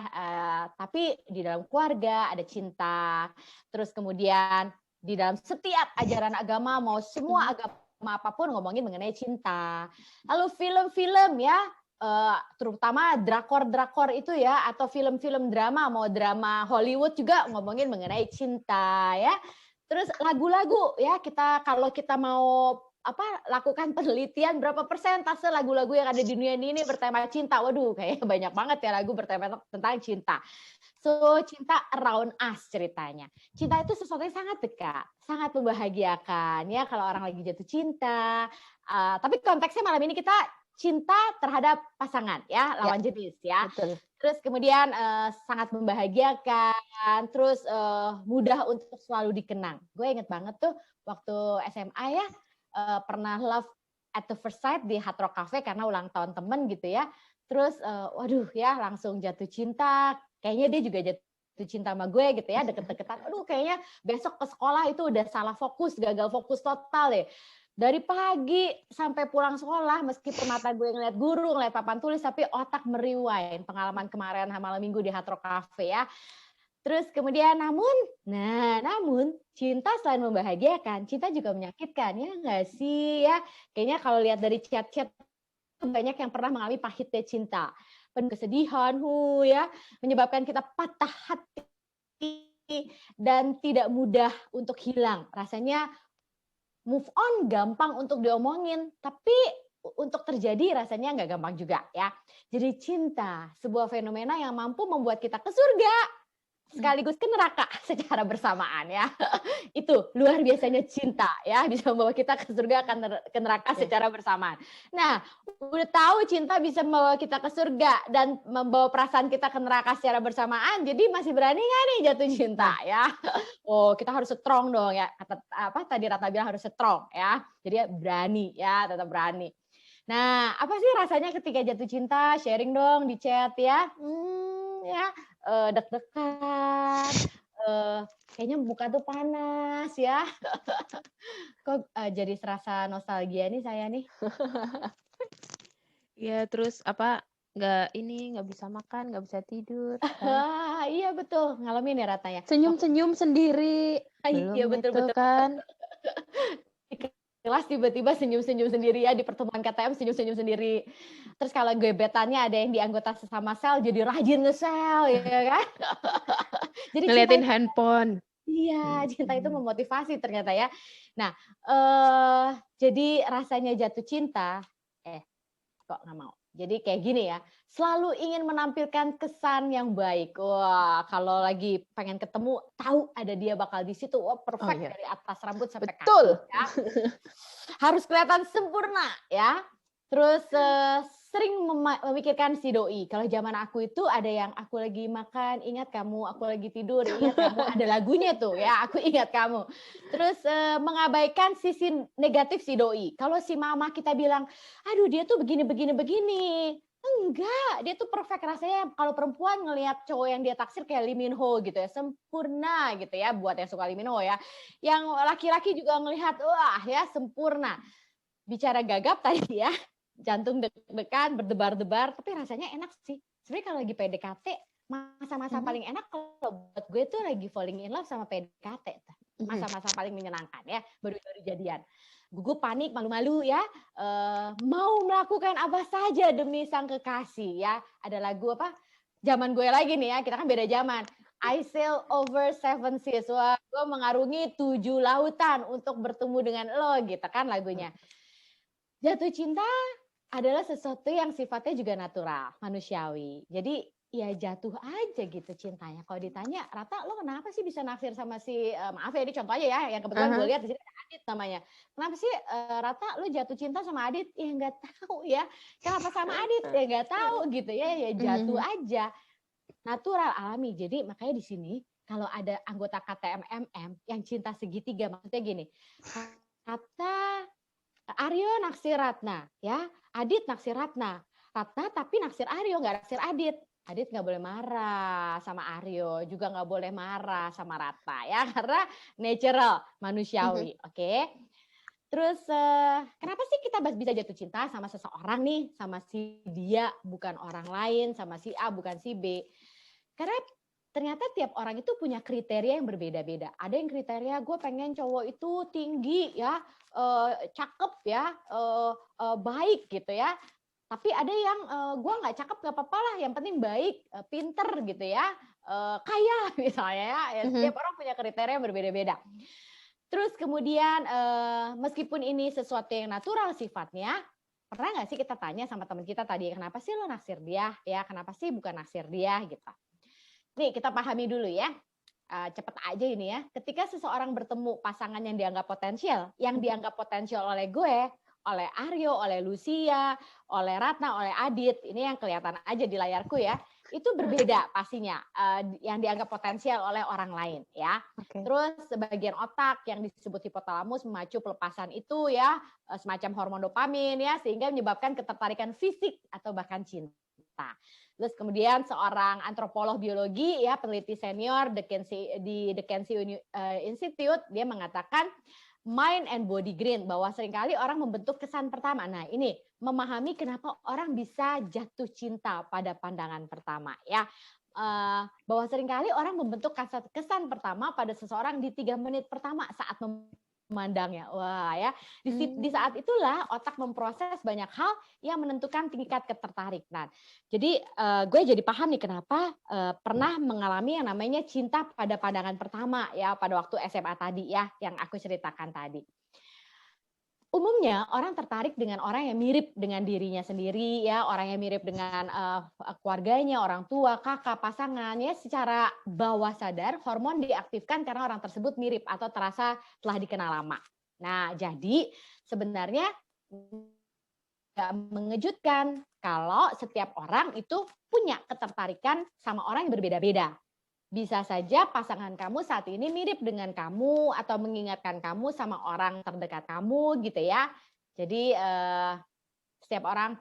tapi di dalam keluarga ada cinta. Terus kemudian di dalam setiap ajaran agama, mau semua agama apapun ngomongin mengenai cinta. Lalu film-film ya, terutama drakor-drakor itu ya, atau film-film drama, mau drama Hollywood juga ngomongin mengenai cinta ya. Terus lagu-lagu ya, kalau kita mau lakukan penelitian berapa persentase lagu-lagu yang ada di dunia ini bertema cinta. Waduh, kayaknya banyak banget ya lagu bertema tentang cinta. So, cinta around us ceritanya. Cinta itu sesuatu yang sangat dekat, sangat membahagiakan ya kalau orang lagi jatuh cinta. Tapi konteksnya malam ini kita cinta terhadap pasangan ya, lawan jenis ya. Betul. Terus kemudian sangat membahagiakan, terus mudah untuk selalu dikenang. Gue inget banget tuh waktu SMA ya, pernah love at the first sight di Hard Rock Cafe karena ulang tahun temen gitu ya. Terus waduh ya langsung jatuh cinta. Kayaknya dia juga jatuh cinta sama gue gitu ya, deket-deketan. Aduh kayaknya besok ke sekolah itu udah salah fokus, gagal fokus total deh. Dari pagi sampai pulang sekolah, meskipun mata gue ngeliat guru, ngeliat papan tulis, tapi otak meriwain pengalaman kemarin malam minggu di Hard Rock Cafe ya. Terus kemudian namun cinta selain membahagiakan, cinta juga menyakitkan ya nggak sih ya? Kayaknya kalau lihat dari chat-chat banyak yang pernah mengalami pahitnya cinta, penuh kesedihan, ya, menyebabkan kita patah hati dan tidak mudah untuk hilang. Rasanya move on gampang untuk diomongin, tapi untuk terjadi rasanya nggak gampang juga ya. Jadi cinta, sebuah fenomena yang mampu membuat kita ke surga sekaligus ke neraka secara bersamaan ya. Itu luar biasanya cinta ya, bisa membawa kita ke surga ke neraka secara bersamaan. Nah, udah tahu cinta bisa membawa kita ke surga dan membawa perasaan kita ke neraka secara bersamaan. Jadi masih berani nggak nih jatuh cinta ya? Oh, kita harus strong dong ya. Kata apa tadi Ratna bilang harus strong ya. Jadi berani ya, tetap berani. Nah, apa sih rasanya ketika jatuh cinta? Sharing dong di chat ya. Ya, deg-degan. Kayaknya muka tuh panas ya. Kok jadi serasa nostalgia nih saya nih. Ya, terus apa? Nggak bisa makan, nggak bisa tidur. Iya betul, ngalamin ya Ratna ya. Senyum-senyum sendiri. Iya Belum betul itu kan. Di kelas tiba-tiba senyum-senyum sendiri ya, di pertemuan KTM senyum-senyum sendiri. Terus kalau gebetannya ada yang di anggota sesama sel jadi rajin nge-sel ya kan. Jadi Ngeliatin cinta handphone. Iya, cinta itu memotivasi ternyata ya. Nah, jadi rasanya jatuh cinta, kok nggak mau. Jadi kayak gini ya, selalu ingin menampilkan kesan yang baik. Wah, kalau lagi pengen ketemu, tahu ada dia bakal di situ. Wah, perfect dari atas rambut sampai kaki. Betul. Ya. Harus kelihatan sempurna ya. Terus sering memikirkan si doi. Kalau zaman aku itu ada yang aku lagi makan, ingat kamu, aku lagi tidur, ingat kamu, ada lagunya tuh ya, aku ingat kamu. Terus mengabaikan sisi negatif si doi. Kalau si mama kita bilang, aduh dia tuh begini. Enggak, dia tuh perfect rasanya. Kalau perempuan ngelihat cowok yang dia taksir kayak Lee Min Ho gitu ya, sempurna gitu ya, buat yang suka Lee Min Ho ya. Yang laki-laki juga ngelihat, wah ya sempurna. Bicara gagap tadi ya, jantung deg-degan, berdebar-debar, tapi rasanya enak sih. Sebenarnya kalau lagi PDKT, masa-masa paling enak kalau buat gue tuh lagi falling in love sama PDKT. Masa-masa paling menyenangkan ya, baru-baru jadian. Gugup, panik, malu-malu ya, mau melakukan apa saja demi sang kekasih ya. Ada lagu apa? Zaman gue lagi nih ya, kita kan beda zaman. I sail over 7 seas. Wah, gue mengarungi 7 lautan untuk bertemu dengan lo gitu kan lagunya. Jatuh cinta adalah sesuatu yang sifatnya juga natural, manusiawi. Jadi ya jatuh aja gitu cintanya. Kalau ditanya, Rata lo kenapa sih bisa naksir sama si, maaf ya ini contoh aja ya, yang kebetulan gue lihat di sini ada Adit namanya. Kenapa sih Rata lo jatuh cinta sama Adit? Ya nggak tahu ya. Kenapa sama Adit? Ya nggak tahu gitu ya. Ya jatuh aja. Natural, alami. Jadi makanya di sini kalau ada anggota KTM-MM yang cinta segitiga, maksudnya gini, Rata Aryo naksir Ratna, ya. Adit naksir Ratna. Ratna tapi naksir Aryo, nggak naksir Adit. Adit nggak boleh marah sama Aryo, juga nggak boleh marah sama Ratna, ya. Karena natural, manusiawi, oke. Terus kenapa sih kita bisa jatuh cinta sama seseorang nih, sama si dia, bukan orang lain, sama si A, bukan si B. Karena ternyata tiap orang itu punya kriteria yang berbeda-beda. Ada yang kriteria gue pengen cowok itu tinggi ya, cakep ya, baik gitu ya. Tapi ada yang gue nggak cakep nggak apa-apa lah, yang penting baik, pinter gitu ya, kaya misalnya ya. Setiap orang punya kriteria yang berbeda-beda. Terus kemudian meskipun ini sesuatu yang natural sifatnya, pernah nggak sih kita tanya sama teman kita tadi, kenapa sih lo naksir dia? Ya kenapa sih bukan naksir dia gitu. Nih kita pahami dulu ya, cepet aja ini ya. Ketika seseorang bertemu pasangan yang dianggap potensial oleh gue, oleh Aryo, oleh Lucia, oleh Ratna, oleh Adit, ini yang kelihatan aja di layarku ya, itu berbeda pastinya yang dianggap potensial oleh orang lain ya. Terus sebagian otak yang disebut hipotalamus memacu pelepasan itu ya, semacam hormon dopamin ya, sehingga menyebabkan ketertarikan fisik atau bahkan cinta. Terus kemudian seorang antropolog biologi ya, peneliti senior di The Kensi Institute, dia mengatakan mind and body green, bahwa seringkali orang membentuk kesan pertama. Nah ini memahami kenapa orang bisa jatuh cinta pada pandangan pertama ya. Bahwa seringkali orang membentuk kesan pertama pada seseorang di 3 menit pertama saat memandangnya. Wah ya, di saat itulah otak memproses banyak hal yang menentukan tingkat ketertarikan. Jadi gue jadi paham nih kenapa pernah mengalami yang namanya cinta pada pandangan pertama ya pada waktu SMA tadi ya yang aku ceritakan tadi. Umumnya orang tertarik dengan orang yang mirip dengan dirinya sendiri ya, orang yang mirip dengan keluarganya, orang tua, kakak, pasangan ya, secara bawah sadar hormon diaktifkan karena orang tersebut mirip atau terasa telah dikenal lama. Nah, jadi sebenarnya nggak mengejutkan kalau setiap orang itu punya ketertarikan sama orang yang berbeda-beda. Bisa saja pasangan kamu saat ini mirip dengan kamu atau mengingatkan kamu sama orang terdekat kamu gitu ya. Jadi setiap orang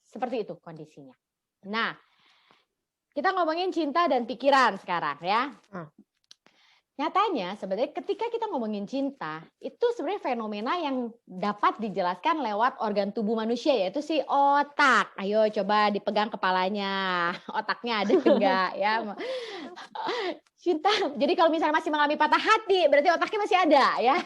seperti itu kondisinya. Nah, kita ngomongin cinta dan pikiran sekarang ya. Nyatanya sebenarnya ketika kita ngomongin cinta, itu sebenarnya fenomena yang dapat dijelaskan lewat organ tubuh manusia yaitu si otak. Ayo coba dipegang kepalanya, otaknya ada enggak ya. Cinta, jadi kalau misalnya masih mengalami patah hati, berarti otaknya masih ada ya.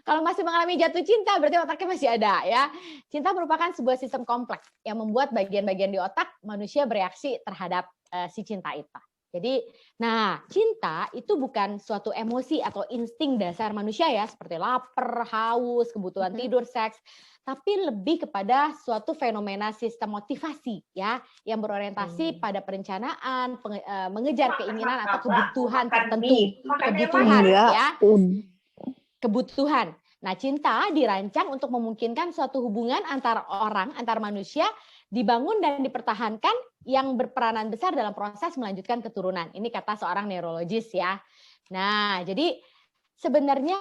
Kalau masih mengalami jatuh cinta, berarti otaknya masih ada ya. Cinta merupakan sebuah sistem kompleks yang membuat bagian-bagian di otak manusia bereaksi terhadap si cinta itu. Jadi, nah cinta itu bukan suatu emosi atau insting dasar manusia ya, seperti lapar, haus, kebutuhan tidur, seks, tapi lebih kepada suatu fenomena sistem motivasi ya, yang berorientasi pada perencanaan, mengejar keinginan atau kebutuhan tertentu, kebutuhan ya, kebutuhan. Nah, cinta dirancang untuk memungkinkan suatu hubungan antar orang, antar manusia dibangun dan dipertahankan yang berperanan besar dalam proses melanjutkan keturunan. Ini kata seorang neurologis ya. Nah, jadi sebenarnya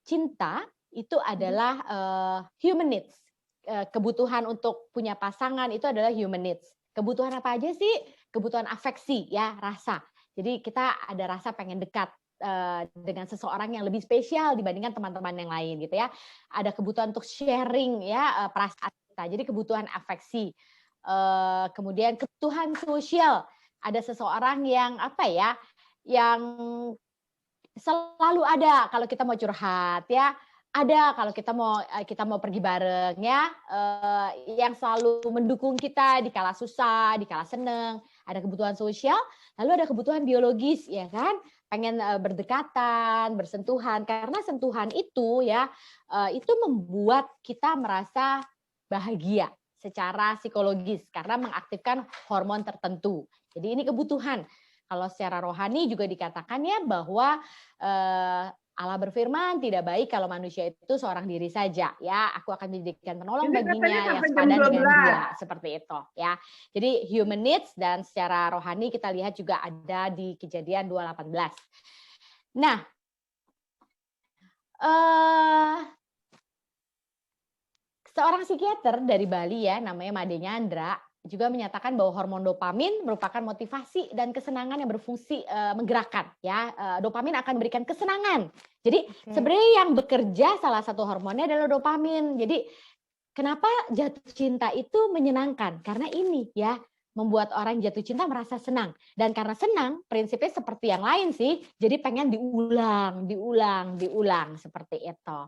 cinta itu adalah human needs. Kebutuhan untuk punya pasangan itu adalah human needs. Kebutuhan apa aja sih? Kebutuhan afeksi ya, rasa. Jadi kita ada rasa pengen dekat dengan seseorang yang lebih spesial dibandingkan teman-teman yang lain gitu ya. Ada kebutuhan untuk sharing ya perasaan kita. Jadi kebutuhan afeksi. Kemudian kebutuhan sosial. Ada seseorang yang apa ya? Yang selalu ada kalau kita mau curhat ya. Ada kalau kita mau pergi bareng ya, yang selalu mendukung kita di kala susah, di kala seneng. Ada kebutuhan sosial, lalu ada kebutuhan biologis ya kan, pengen berdekatan, bersentuhan. Karena sentuhan itu ya, itu membuat kita merasa bahagia secara psikologis karena mengaktifkan hormon tertentu. Jadi ini kebutuhan. Kalau secara rohani juga dikatakan ya bahwa Allah berfirman, tidak baik kalau manusia itu seorang diri saja. Ya, aku akan menjadikan penolong baginya yang sepadan dengan dia, seperti itu. Ya, jadi human needs dan secara rohani kita lihat juga ada di Kejadian 2:18. Nah, seorang psikiater dari Bali ya, namanya Made Nyandra, juga menyatakan bahwa hormon dopamin merupakan motivasi dan kesenangan yang berfungsi menggerakkan ya. Dopamin akan memberikan kesenangan. Jadi sebenarnya yang bekerja salah satu hormonnya adalah dopamin. Jadi kenapa jatuh cinta itu menyenangkan? Karena ini ya membuat orang jatuh cinta merasa senang. Dan karena senang, prinsipnya seperti yang lain sih. Jadi pengen diulang seperti itu.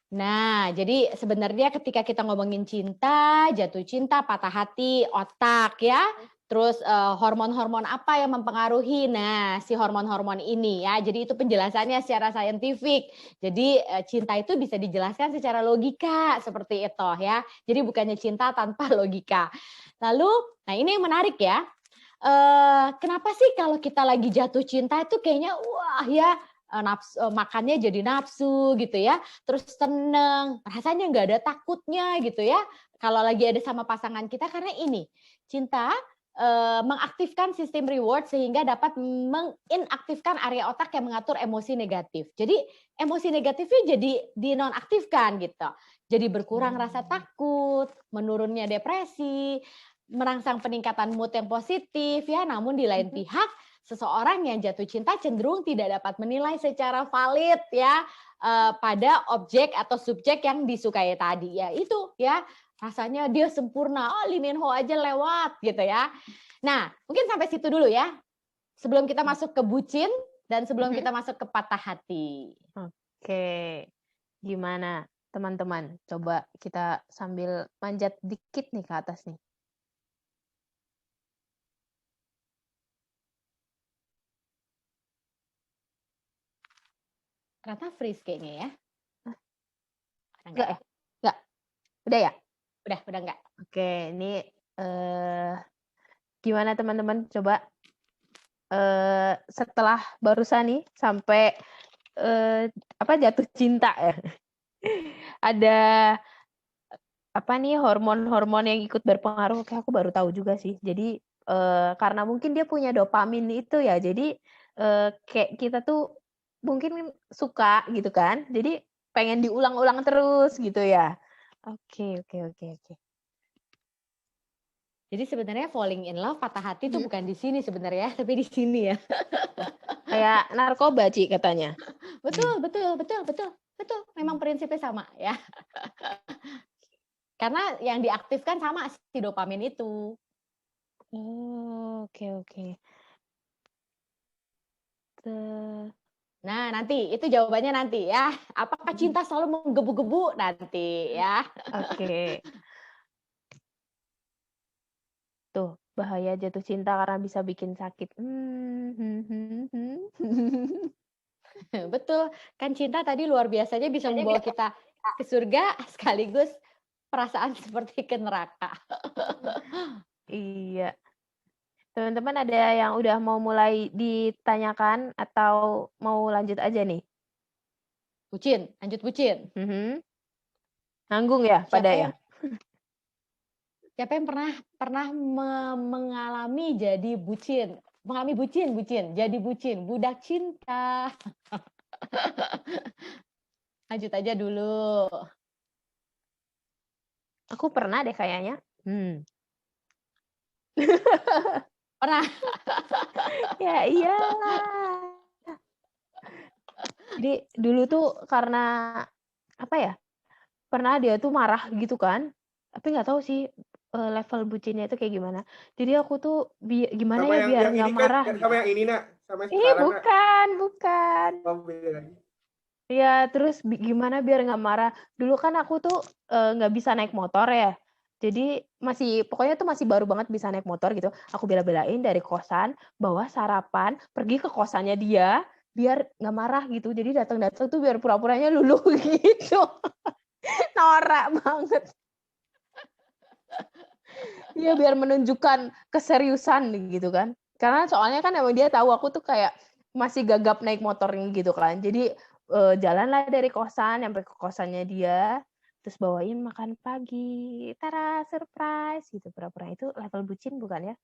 Nah, jadi sebenarnya ketika kita ngomongin cinta, jatuh cinta, patah hati, otak ya, terus hormon-hormon apa yang mempengaruhi? Nah, si hormon-hormon ini ya, jadi itu penjelasannya secara saintifik. Jadi cinta itu bisa dijelaskan secara logika seperti itu ya. Jadi bukannya cinta tanpa logika. Lalu, nah ini yang menarik ya. Kenapa sih kalau kita lagi jatuh cinta itu kayaknya wah ya, makannya jadi nafsu gitu ya, terus seneng, rasanya nggak ada takutnya gitu ya kalau lagi ada sama pasangan kita, karena ini cinta mengaktifkan sistem reward sehingga dapat menginaktifkan area otak yang mengatur emosi negatif. Jadi emosi negatifnya jadi dinonaktifkan gitu, jadi berkurang rasa takut, menurunnya depresi, merangsang peningkatan mood yang positif ya. Namun di lain pihak seseorang yang jatuh cinta cenderung tidak dapat menilai secara valid ya pada objek atau subjek yang disukai tadi ya, itu ya rasanya dia sempurna, oh Lee Min Ho aja lewat gitu ya. Nah mungkin sampai situ dulu ya sebelum kita masuk ke bucin dan sebelum kita masuk ke patah hati. Oke. Gimana teman-teman? Coba kita sambil manjat dikit nih ke atas nih. Ternyata freeze kayaknya ya. Ada Enggak nggak? ya? Enggak. Udah ya? Udah nggak? Oke, ini gimana teman-teman? Coba setelah barusan nih sampai jatuh cinta ya. Ada apa nih hormon-hormon yang ikut berpengaruh? Kayak aku baru tahu juga sih. Jadi karena mungkin dia punya dopamin itu ya. Jadi kayak kita tuh mungkin suka gitu kan. Jadi pengen diulang-ulang terus gitu ya. Oke. Jadi sebenarnya falling in love, patah hati itu bukan di sini sebenarnya, tapi di sini ya. Kayak narkoba, Ci, katanya. Betul. Memang prinsipnya sama ya. Karena yang diaktifkan sama si dopamin itu. Oh, oke. Nah, nanti itu jawabannya nanti ya. Apakah cinta selalu menggebu-gebu nanti ya? Oke. Tuh, bahaya jatuh cinta karena bisa bikin sakit. Betul, kan cinta tadi luar biasanya bisa membawa kita ke surga sekaligus perasaan seperti ke neraka. Iya. Teman-teman ada yang udah mau mulai ditanyakan atau mau lanjut aja nih? Lanjut bucin. Nanggung ya pada ya? Siapa yang pernah mengalami jadi bucin? Mengalami bucin, jadi bucin, budak cinta. Lanjut aja dulu. Aku pernah deh kayaknya. Pernah? Ya iyalah. Jadi dulu tuh karena apa ya? Pernah dia tuh marah gitu kan? Tapi nggak tahu sih level bucinnya itu kayak gimana. Jadi aku tuh gimana Sama ya biar yang nggak ini marah. kan, sama yang ini nak, sama yang Ih, sekarang nak. bukan. Oh, beda lagi. Ya, terus gimana biar nggak marah. Dulu kan aku tuh nggak bisa naik motor ya. Jadi pokoknya tuh masih baru banget bisa naik motor gitu. Aku bela-belain dari kosan, bawa sarapan, pergi ke kosannya dia, biar nggak marah gitu. Jadi datang-datang tuh biar pura-puranya luluh gitu. Norak banget. Iya, biar menunjukkan keseriusan gitu kan. Karena soalnya kan emang dia tahu aku tuh kayak masih gagap naik motor gitu kan. Jadi jalanlah dari kosan sampai ke kosannya dia, terus bawain makan pagi. Tara, surprise gitu. Pura-pura itu level bucin bukan ya?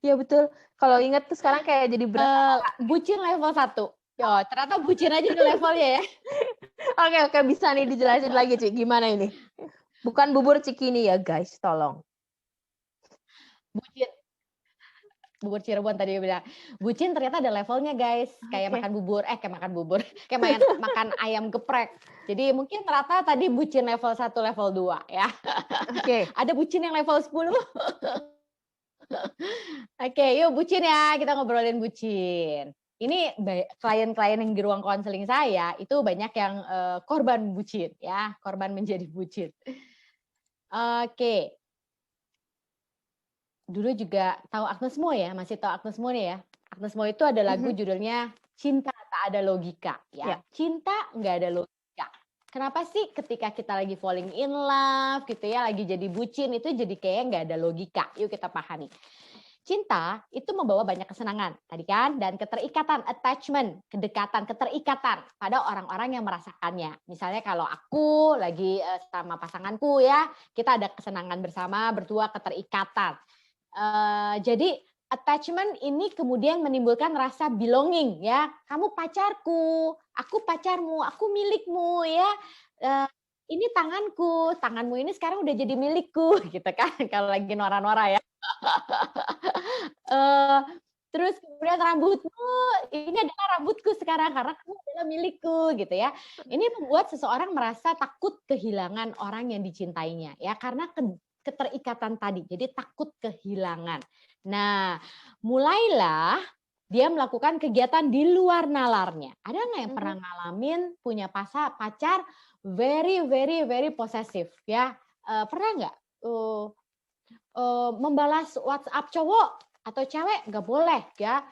Ya betul. Kalau ingat tuh sekarang kayak jadi bucin level 1. Yo, ternyata bucin aja di levelnya ya. Oke, bisa nih dijelasin lagi, Ci. Gimana ini? Bukan bubur cikini ya, guys. Tolong. Bubur Cirebon tadi bilang. Bucin ternyata ada levelnya, guys. Kayak makan bubur. Kayak makan ayam geprek. Jadi mungkin ternyata tadi bucin level 1, level 2 ya. Oke. Ada bucin yang level 10. Oke, yuk bucin ya. Kita ngobrolin bucin. Ini klien-klien yang di ruang konseling saya itu banyak yang korban bucin ya, korban menjadi bucin. Oke. Dulu juga tahu Agnes Mo ya, masih tahu Agnes Mo nih ya. Agnes Mo itu ada lagu judulnya Cinta Tak Ada Logika ya. Cinta nggak ada logika. Kenapa sih ketika kita lagi falling in love gitu ya, lagi jadi bucin itu jadi kayak nggak ada logika. Yuk kita pahami. Cinta itu membawa banyak kesenangan tadi kan, dan keterikatan, attachment, kedekatan, keterikatan pada orang-orang yang merasakannya. Misalnya kalau aku lagi sama pasanganku ya, kita ada kesenangan bersama, berdua, keterikatan. Jadi attachment ini kemudian menimbulkan rasa belonging ya. Kamu pacarku, aku pacarmu, aku milikmu ya. Ini tanganmu ini sekarang udah jadi milikku gitu kan. Kalau lagi nora-nora ya. Terus kemudian rambutmu, ini adalah rambutku sekarang karena kamu adalah milikku gitu ya. Ini membuat seseorang merasa takut kehilangan orang yang dicintainya ya, karena keterikatan tadi. Jadi takut kehilangan. Nah, mulailah dia melakukan kegiatan di luar nalarnya. Ada nggak yang pernah ngalamin punya pacar very possessive ya? Pernah nggak membalas WhatsApp cowok atau cewek? Nggak boleh ya.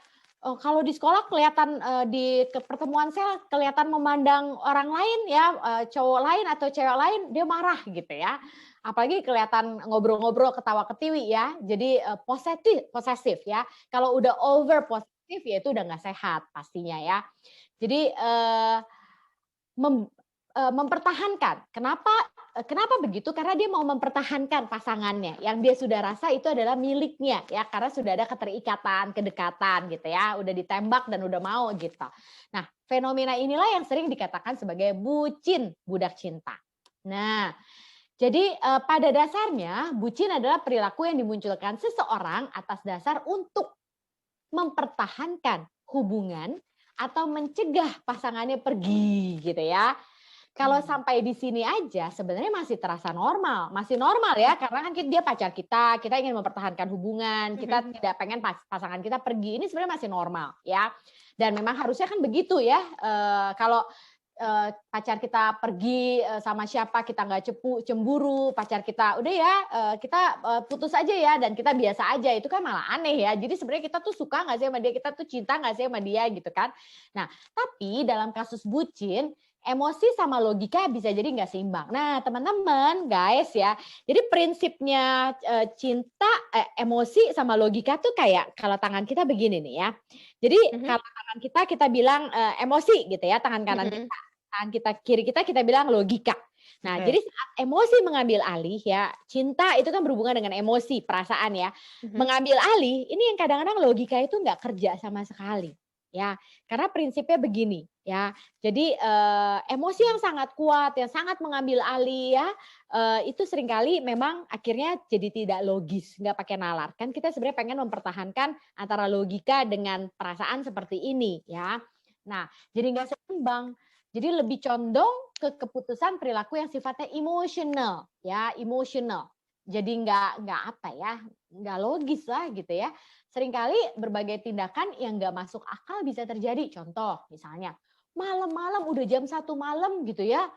Kalau di sekolah kelihatan di pertemuan sel kelihatan memandang orang lain ya, cowok lain atau cewek lain, dia marah gitu ya. Apalagi kelihatan ngobrol-ngobrol ketawa ketiwi ya. Jadi posesif ya. Kalau udah over positif ya itu udah nggak sehat pastinya ya. Jadi mempertahankan. Kenapa begitu? Karena dia mau mempertahankan pasangannya yang dia sudah rasa itu adalah miliknya ya, karena sudah ada keterikatan, kedekatan gitu ya, udah ditembak dan udah mau gitu. Nah, fenomena inilah yang sering dikatakan sebagai bucin budak cinta. Nah, jadi pada dasarnya bucin adalah perilaku yang dimunculkan seseorang atas dasar untuk mempertahankan hubungan atau mencegah pasangannya pergi gitu ya. Kalau sampai di sini aja sebenarnya masih terasa normal, masih normal ya, karena kan dia pacar kita ingin mempertahankan hubungan, kita tidak pengen pasangan kita pergi, ini sebenarnya masih normal ya. Dan memang harusnya kan begitu ya, kalau pacar kita pergi sama siapa kita nggak cemburu, pacar kita udah ya kita putus aja ya dan kita biasa aja, itu kan malah aneh ya. Jadi sebenarnya kita tuh suka nggak sih sama dia, kita tuh cinta nggak sih sama dia gitu kan. Nah tapi dalam kasus bucin, emosi sama logika bisa jadi nggak seimbang. Nah teman-teman guys ya, jadi prinsipnya cinta, emosi sama logika tuh kayak kalau tangan kita begini nih ya. Jadi kalau tangan kita bilang emosi gitu ya, tangan kanan kita. Tangan kita kiri kita bilang logika. Nah jadi saat emosi mengambil alih ya, cinta itu kan berhubungan dengan emosi, perasaan ya. Mengambil alih, ini yang kadang-kadang logika itu nggak kerja sama sekali. Ya, karena prinsipnya begini ya. Jadi emosi yang sangat kuat, yang sangat mengambil alih ya, itu seringkali memang akhirnya jadi tidak logis, nggak pakai nalar. Kan kita sebenarnya pengen mempertahankan antara logika dengan perasaan seperti ini ya. Nah, jadi nggak seimbang. Jadi lebih condong ke keputusan perilaku yang sifatnya emosional ya, emosional. Jadi nggak logis lah gitu ya. Seringkali berbagai tindakan yang nggak masuk akal bisa terjadi. Contoh misalnya malam-malam udah jam 1 malam gitu ya,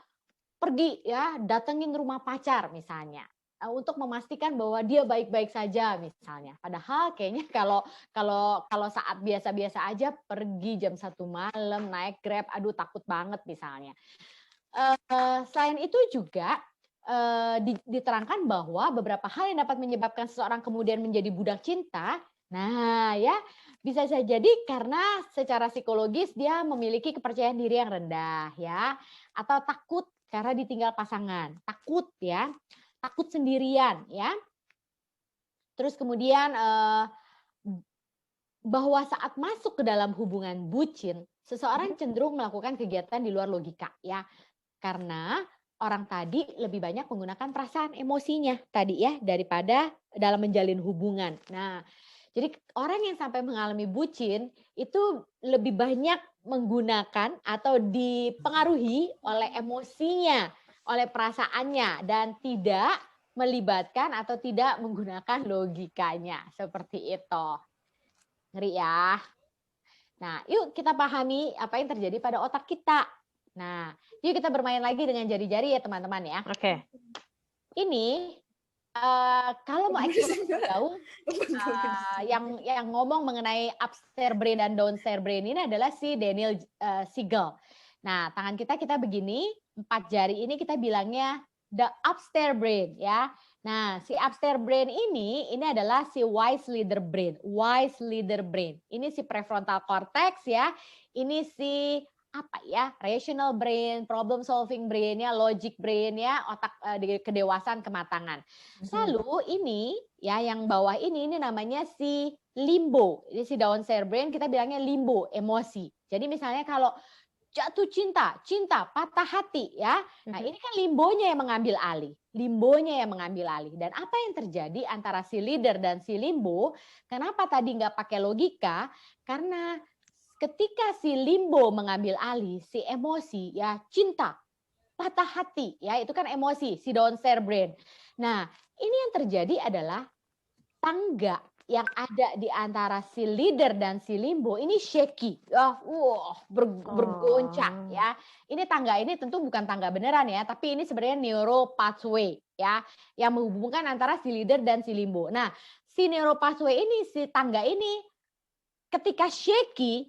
pergi ya datengin rumah pacar misalnya untuk memastikan bahwa dia baik-baik saja misalnya. Padahal kayaknya kalau saat biasa-biasa aja pergi jam 1 malam naik Grab, aduh takut banget misalnya. Selain itu juga diterangkan bahwa beberapa hal yang dapat menyebabkan seseorang kemudian menjadi budak cinta. Nah ya bisa jadi karena secara psikologis dia memiliki kepercayaan diri yang rendah ya, atau takut karena ditinggal pasangan, takut ya, takut sendirian ya. Terus kemudian bahwa saat masuk ke dalam hubungan bucin, seseorang cenderung melakukan kegiatan di luar logika ya, karena orang tadi lebih banyak menggunakan perasaan emosinya tadi ya daripada dalam menjalin hubungan. Nah, jadi orang yang sampai mengalami bucin itu lebih banyak menggunakan atau dipengaruhi oleh emosinya, oleh perasaannya dan tidak melibatkan atau tidak menggunakan logikanya. Seperti itu. Ngeri ya. Nah, yuk kita pahami apa yang terjadi pada otak kita. Nah, yuk kita bermain lagi dengan jari-jari ya teman-teman ya. Oke. Ini kalau mau eksplor jauh, yang ngomong mengenai upstairs brain dan downstairs brain ini adalah si Daniel Siegel. Nah, tangan kita begini, 4 jari ini kita bilangnya the upstairs brain ya. Nah, si upstairs brain ini adalah si wise leader brain. Wise leader brain. Ini si prefrontal cortex ya. Ini si rational brain, problem solving brain ya, logic brain ya, otak kedewasaan kematangan. Lalu ini ya yang bawah ini namanya si limbo. Ini si downstairs brain kita bilangnya limbo, emosi. Jadi misalnya kalau jatuh cinta, patah hati ya. Nah, ini kan limbonya yang mengambil alih. Limbonya yang mengambil alih. Dan apa yang terjadi antara si leader dan si limbo? Kenapa tadi nggak pakai logika? Karena ketika si limbo mengambil alih, si emosi ya cinta, patah hati ya itu kan emosi, si downstairs brain. Nah ini yang terjadi adalah tangga yang ada di antara si leader dan si limbo ini shaky, bergoncang ya. Ini tangga ini tentu bukan tangga beneran ya, tapi ini sebenarnya neural pathway ya, yang menghubungkan antara si leader dan si limbo. Nah, si neural pathway ini, si tangga ini, ketika shaky,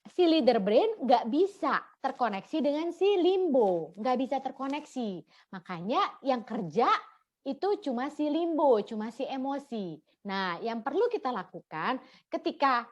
si leader brain nggak bisa terkoneksi dengan si limbo, nggak bisa terkoneksi. Makanya yang kerja itu cuma si limbo, cuma si emosi. Nah, yang perlu kita lakukan ketika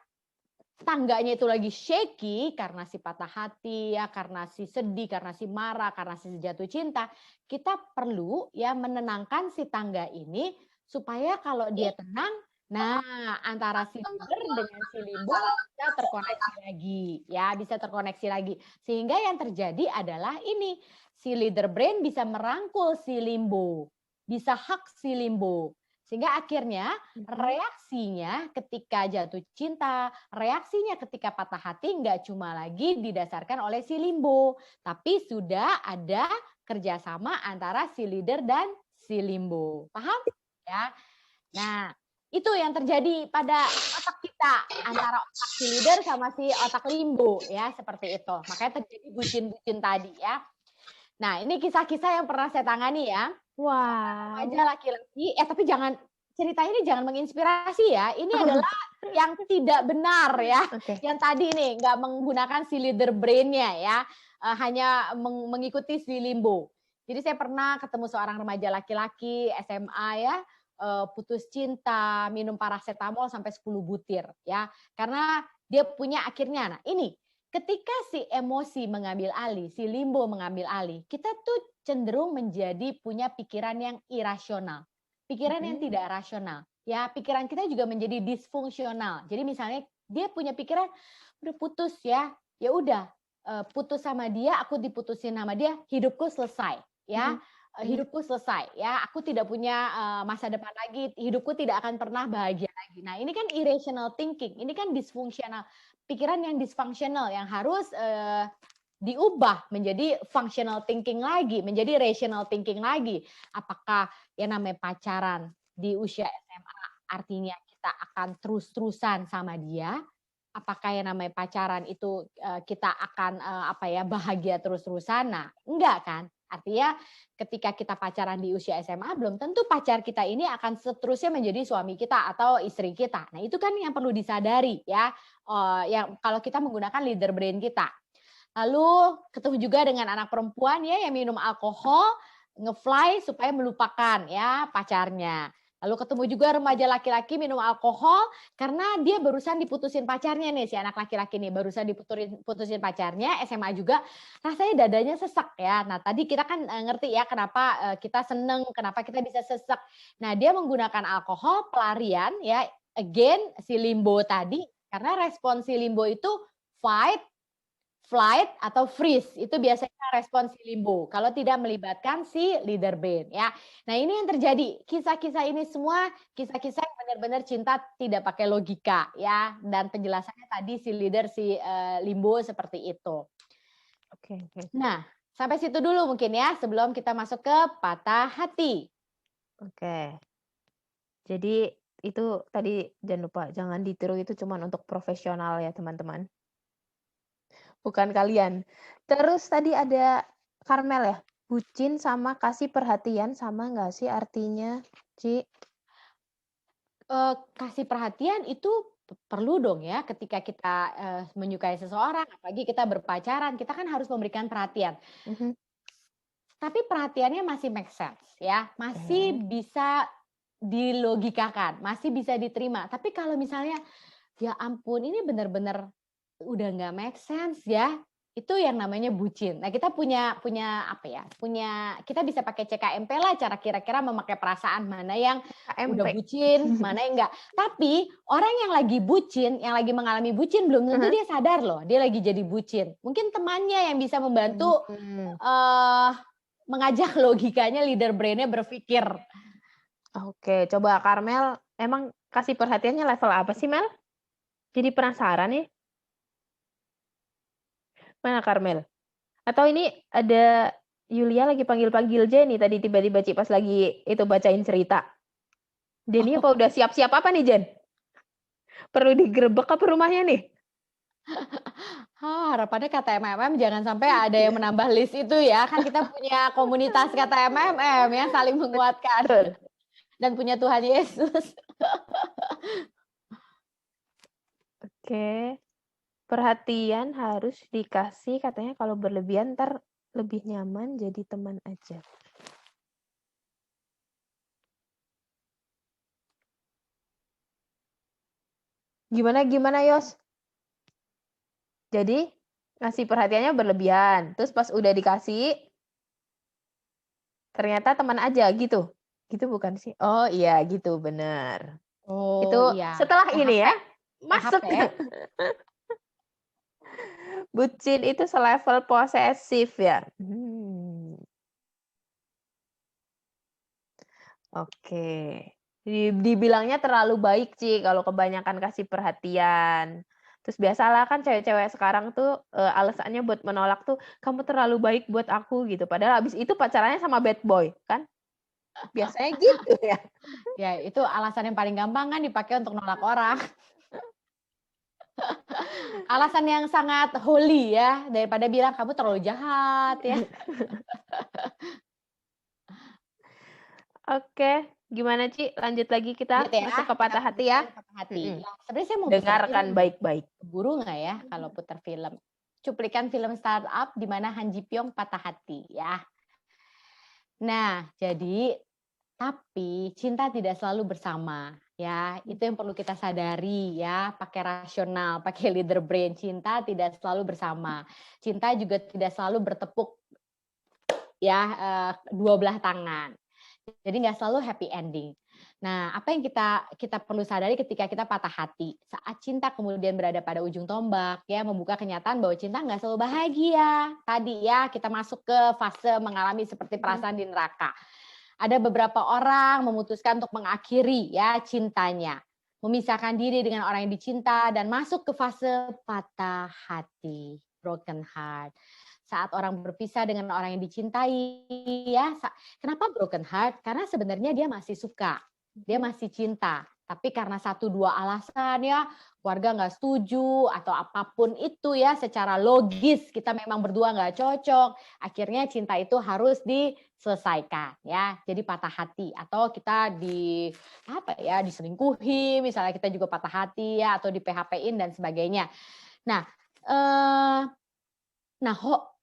tangganya itu lagi shaky karena si patah hati ya, karena si sedih, karena si marah, karena si jatuh cinta, kita perlu ya menenangkan si tangga ini supaya kalau dia tenang, nah antara si leader dengan si limbo bisa terkoneksi lagi ya, bisa terkoneksi lagi. Sehingga yang terjadi adalah ini, si leader brain bisa merangkul si limbo, bisa hak si limbo. Sehingga akhirnya reaksinya ketika jatuh cinta, reaksinya ketika patah hati nggak cuma lagi didasarkan oleh si limbo, tapi sudah ada kerjasama antara si leader dan si limbo. Paham? Ya. Nah, itu yang terjadi pada otak kita, antara otak si leader sama si otak limbo ya, seperti itu. Makanya terjadi bucin-bucin tadi ya. Nah, ini kisah-kisah yang pernah saya tangani ya. Wow. Aja laki-laki, tapi cerita ini jangan menginspirasi ya. Ini adalah yang tidak benar ya. Yang tadi nih nggak menggunakan si leader brain-nya ya, hanya mengikuti si limbo. Jadi saya pernah ketemu seorang remaja laki-laki SMA ya, putus cinta, minum paracetamol sampai 10 butir ya. Karena dia punya akhirnya, nah ini ketika si emosi mengambil alih, si limbo mengambil alih, kita tuh cenderung menjadi punya pikiran yang irasional, pikiran yang tidak rasional. Ya, pikiran kita juga menjadi disfungsional. Jadi misalnya dia punya pikiran udah putus ya, ya udah putus sama dia, aku diputusin sama dia, hidupku selesai ya. Hidupku selesai ya, aku tidak punya masa depan lagi, hidupku tidak akan pernah bahagia lagi. Nah, ini kan irrational thinking, ini kan disfungsional, pikiran yang dysfunctional yang harus diubah menjadi functional thinking lagi, menjadi rational thinking lagi. Apakah yang namanya pacaran di usia SMA artinya kita akan terus-terusan sama dia? Apakah yang namanya pacaran itu kita akan bahagia terus-terusan? Nah, enggak kan? Artinya ketika kita pacaran di usia SMA, belum tentu pacar kita ini akan seterusnya menjadi suami kita atau istri kita. Nah, itu kan yang perlu disadari ya, yang kalau kita menggunakan leader brain kita. Lalu ketemu juga dengan anak perempuan ya yang minum alkohol, nge-fly supaya melupakan ya pacarnya. Lalu ketemu juga remaja laki-laki minum alkohol karena dia barusan diputusin pacarnya nih, si anak laki-laki nih barusan diputusin pacarnya, SMA juga, rasanya dadanya sesak ya. Nah tadi kita kan ngerti ya kenapa kita seneng, kenapa kita bisa sesak. Nah dia menggunakan alkohol pelarian ya, again si limbo tadi, karena respon si limbo itu fight, flight atau freeze, itu biasanya respon si limbo kalau tidak melibatkan si leader brain ya. Nah ini yang terjadi, kisah-kisah ini semua kisah-kisah yang benar-benar cinta tidak pakai logika ya, dan penjelasannya tadi si leader si limbo seperti itu. Oke. Nah sampai situ dulu mungkin ya sebelum kita masuk ke patah hati. Oke. Jadi itu tadi jangan lupa, jangan ditiru, itu cuma untuk profesional ya teman-teman. Bukan kalian. Terus tadi ada Karmel ya, bucin sama kasih perhatian sama nggak sih artinya, Ci? Kasih perhatian itu perlu dong ya ketika kita menyukai seseorang, apalagi kita berpacaran, kita kan harus memberikan perhatian. Tapi perhatiannya masih make sense ya, masih bisa dilogikakan, masih bisa diterima. Tapi kalau misalnya, ya ampun ini benar-benar udah nggak make sense ya, itu yang namanya bucin. Nah kita punya kita bisa pakai CKMP lah, cara kira-kira memakai perasaan mana yang udah bucin, mana yang enggak. Tapi orang yang lagi bucin, yang lagi mengalami bucin belum tentu dia sadar loh, dia lagi jadi bucin. Mungkin temannya yang bisa membantu mengajak logikanya, leader brain-nya berpikir. Oke, coba Karmel, emang kasih perhatiannya level apa sih Mel? Jadi penasaran nih. Mana Karmel? Atau ini ada Yulia lagi panggil-panggil Jenny tadi tiba-tiba Ci pas lagi itu bacain cerita. Jenny apa udah siap-siap apa nih, Jen? Perlu digerebek apa rumahnya nih? Harapannya KTMMM jangan sampai ada yang menambah list itu ya. Kan kita punya komunitas KTMMM ya, saling menguatkan. Dan punya Tuhan Yesus. Oke. Perhatian harus dikasih, katanya kalau berlebihan ntar lebih nyaman jadi teman aja. Gimana Yos? Jadi ngasih perhatiannya berlebihan, terus pas udah dikasih ternyata teman aja gitu. Gitu bukan sih? Oh iya gitu, benar. Oh Itu iya. setelah ini ya. Masuk. PHP. Bucin itu selevel posesif ya. Oke. Dibilangnya terlalu baik sih kalau kebanyakan kasih perhatian. Terus biasalah kan cewek-cewek sekarang tuh alasannya buat menolak tuh kamu terlalu baik buat aku gitu. Padahal abis itu pacarannya sama bad boy kan? Biasanya gitu ya. Ya itu alasan yang paling gampang kan dipakai untuk nolak orang. Alasan yang sangat holy ya daripada bilang kamu terlalu jahat ya. Oke, gimana Ci? Lanjut lagi kita masuk ke patah hati ya. Patah hati. Ya, sebenarnya saya mau dengarkan baik-baik. Buru nggak ya kalau putar film? Cuplikan film startup di mana Han Ji Pyong patah hati ya. Nah, jadi tapi cinta tidak selalu bersama ya. Itu yang perlu kita sadari ya, pakai rasional, pakai leader brain. Cinta tidak selalu bersama. Cinta juga tidak selalu bertepuk ya dua belah tangan. Jadi nggak selalu happy ending. Nah, apa yang kita perlu sadari ketika kita patah hati? Saat cinta kemudian berada pada ujung tombak, ya membuka kenyataan bahwa cinta nggak selalu bahagia. Tadi ya kita masuk ke fase mengalami seperti perasaan di neraka. Ada beberapa orang memutuskan untuk mengakhiri ya cintanya, memisahkan diri dengan orang yang dicinta dan masuk ke fase patah hati, broken heart. Saat orang berpisah dengan orang yang dicintai, ya. Kenapa broken heart? Karena sebenarnya dia masih suka, dia masih cinta. Tapi karena 1-2 alasan ya, keluarga nggak setuju atau apapun itu ya, secara logis kita memang berdua nggak cocok. Akhirnya cinta itu harus diselesaikan ya. Jadi patah hati atau kita diselingkuhi, misalnya kita juga patah hati ya, atau di PHP-in dan sebagainya. Nah,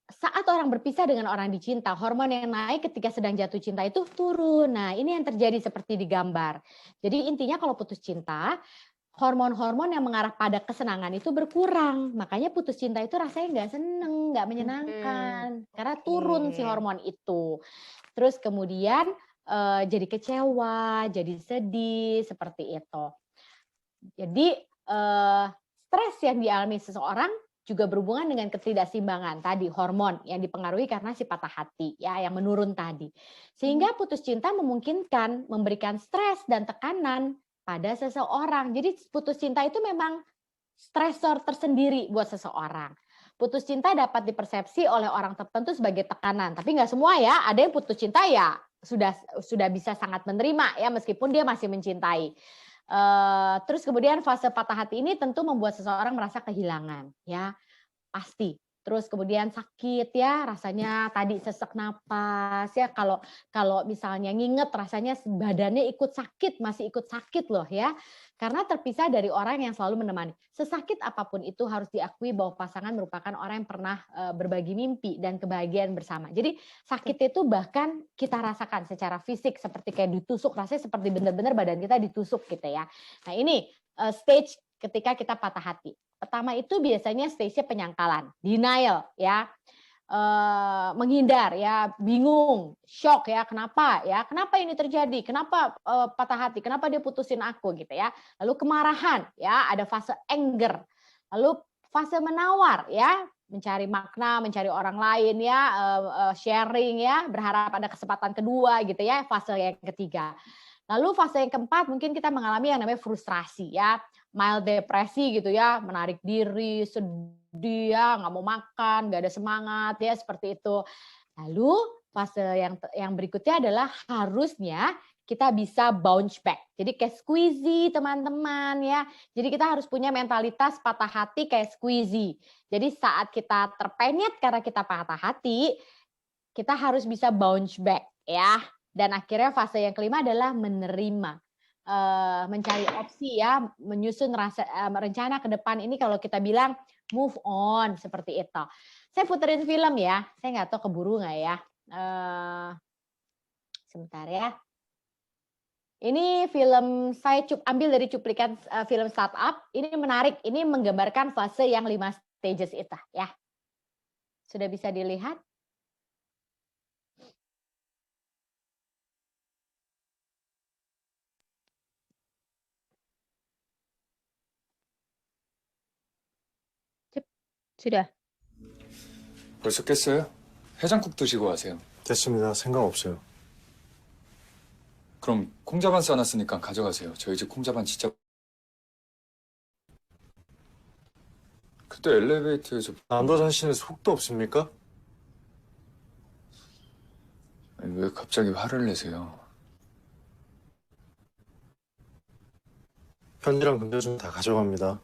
saat orang berpisah dengan orang dicinta, hormon yang naik ketika sedang jatuh cinta itu turun. Nah, ini yang terjadi seperti di gambar. Jadi intinya kalau putus cinta, hormon-hormon yang mengarah pada kesenangan itu berkurang. Makanya putus cinta itu rasanya nggak seneng, nggak menyenangkan. Karena turun si hormon itu. Terus kemudian jadi kecewa, jadi sedih, seperti itu. Jadi stres yang dialami seseorang juga berhubungan dengan ketidakseimbangan tadi, hormon yang dipengaruhi karena si patah hati ya yang menurun tadi. Sehingga putus cinta memungkinkan memberikan stres dan tekanan pada seseorang. Jadi putus cinta itu memang stresor tersendiri buat seseorang. Putus cinta dapat dipersepsi oleh orang tertentu sebagai tekanan, tapi nggak semua ya. Ada yang putus cinta ya sudah bisa sangat menerima ya meskipun dia masih mencintai. Terus kemudian fase patah hati ini tentu membuat seseorang merasa kehilangan ya pasti. Terus kemudian sakit ya rasanya tadi sesak napas ya kalau misalnya nginget rasanya badannya ikut sakit, masih ikut sakit loh ya karena terpisah dari orang yang selalu menemani. Sesakit apapun itu harus diakui bahwa pasangan merupakan orang yang pernah berbagi mimpi dan kebahagiaan bersama. Jadi sakit itu bahkan kita rasakan secara fisik seperti kayak ditusuk, rasanya seperti benar-benar badan kita ditusuk gitu ya. Nah ini stage ketika kita patah hati. Pertama itu biasanya stage-nya penyangkalan, denial ya, menghindar ya, bingung, shock ya, kenapa ini terjadi, kenapa patah hati, kenapa dia putusin aku gitu ya. Lalu kemarahan ya, ada fase anger, lalu fase menawar ya, mencari makna, mencari orang lain ya, sharing ya, berharap ada kesempatan kedua gitu ya, fase yang ketiga. Lalu fase yang keempat mungkin kita mengalami yang namanya frustrasi ya, mild depresi gitu ya, menarik diri, sedih ya, nggak mau makan, nggak ada semangat ya seperti itu. Lalu fase yang berikutnya adalah harusnya kita bisa bounce back. Jadi kayak squeezy teman-teman ya. Jadi kita harus punya mentalitas patah hati kayak squeezy. Jadi saat kita terpenyet karena kita patah hati, kita harus bisa bounce back ya. Dan akhirnya fase yang kelima adalah menerima. Mencari opsi ya, menyusun rencana ke depan ini kalau kita bilang move on seperti itu. Saya puterin film ya, saya nggak tahu keburu nggak ya. Sebentar ya. Ini film saya ambil dari cuplikan film startup. Ini menarik, ini menggambarkan fase yang 5 stages itu ya. Sudah bisa dilihat? Sudah. 벌써 깼어요? 해장국 드시고 가세요. 됐습니다. 생각 없어요. 그럼 콩자반 싸놨으니까 가져가세요. 저희 집 콩자반 진짜. 그때 엘리베이터에서 남도산 씨는 속도 없습니까? 아니, 왜 갑자기 화를 내세요? 편지랑 금전 좀 다 가져갑니다.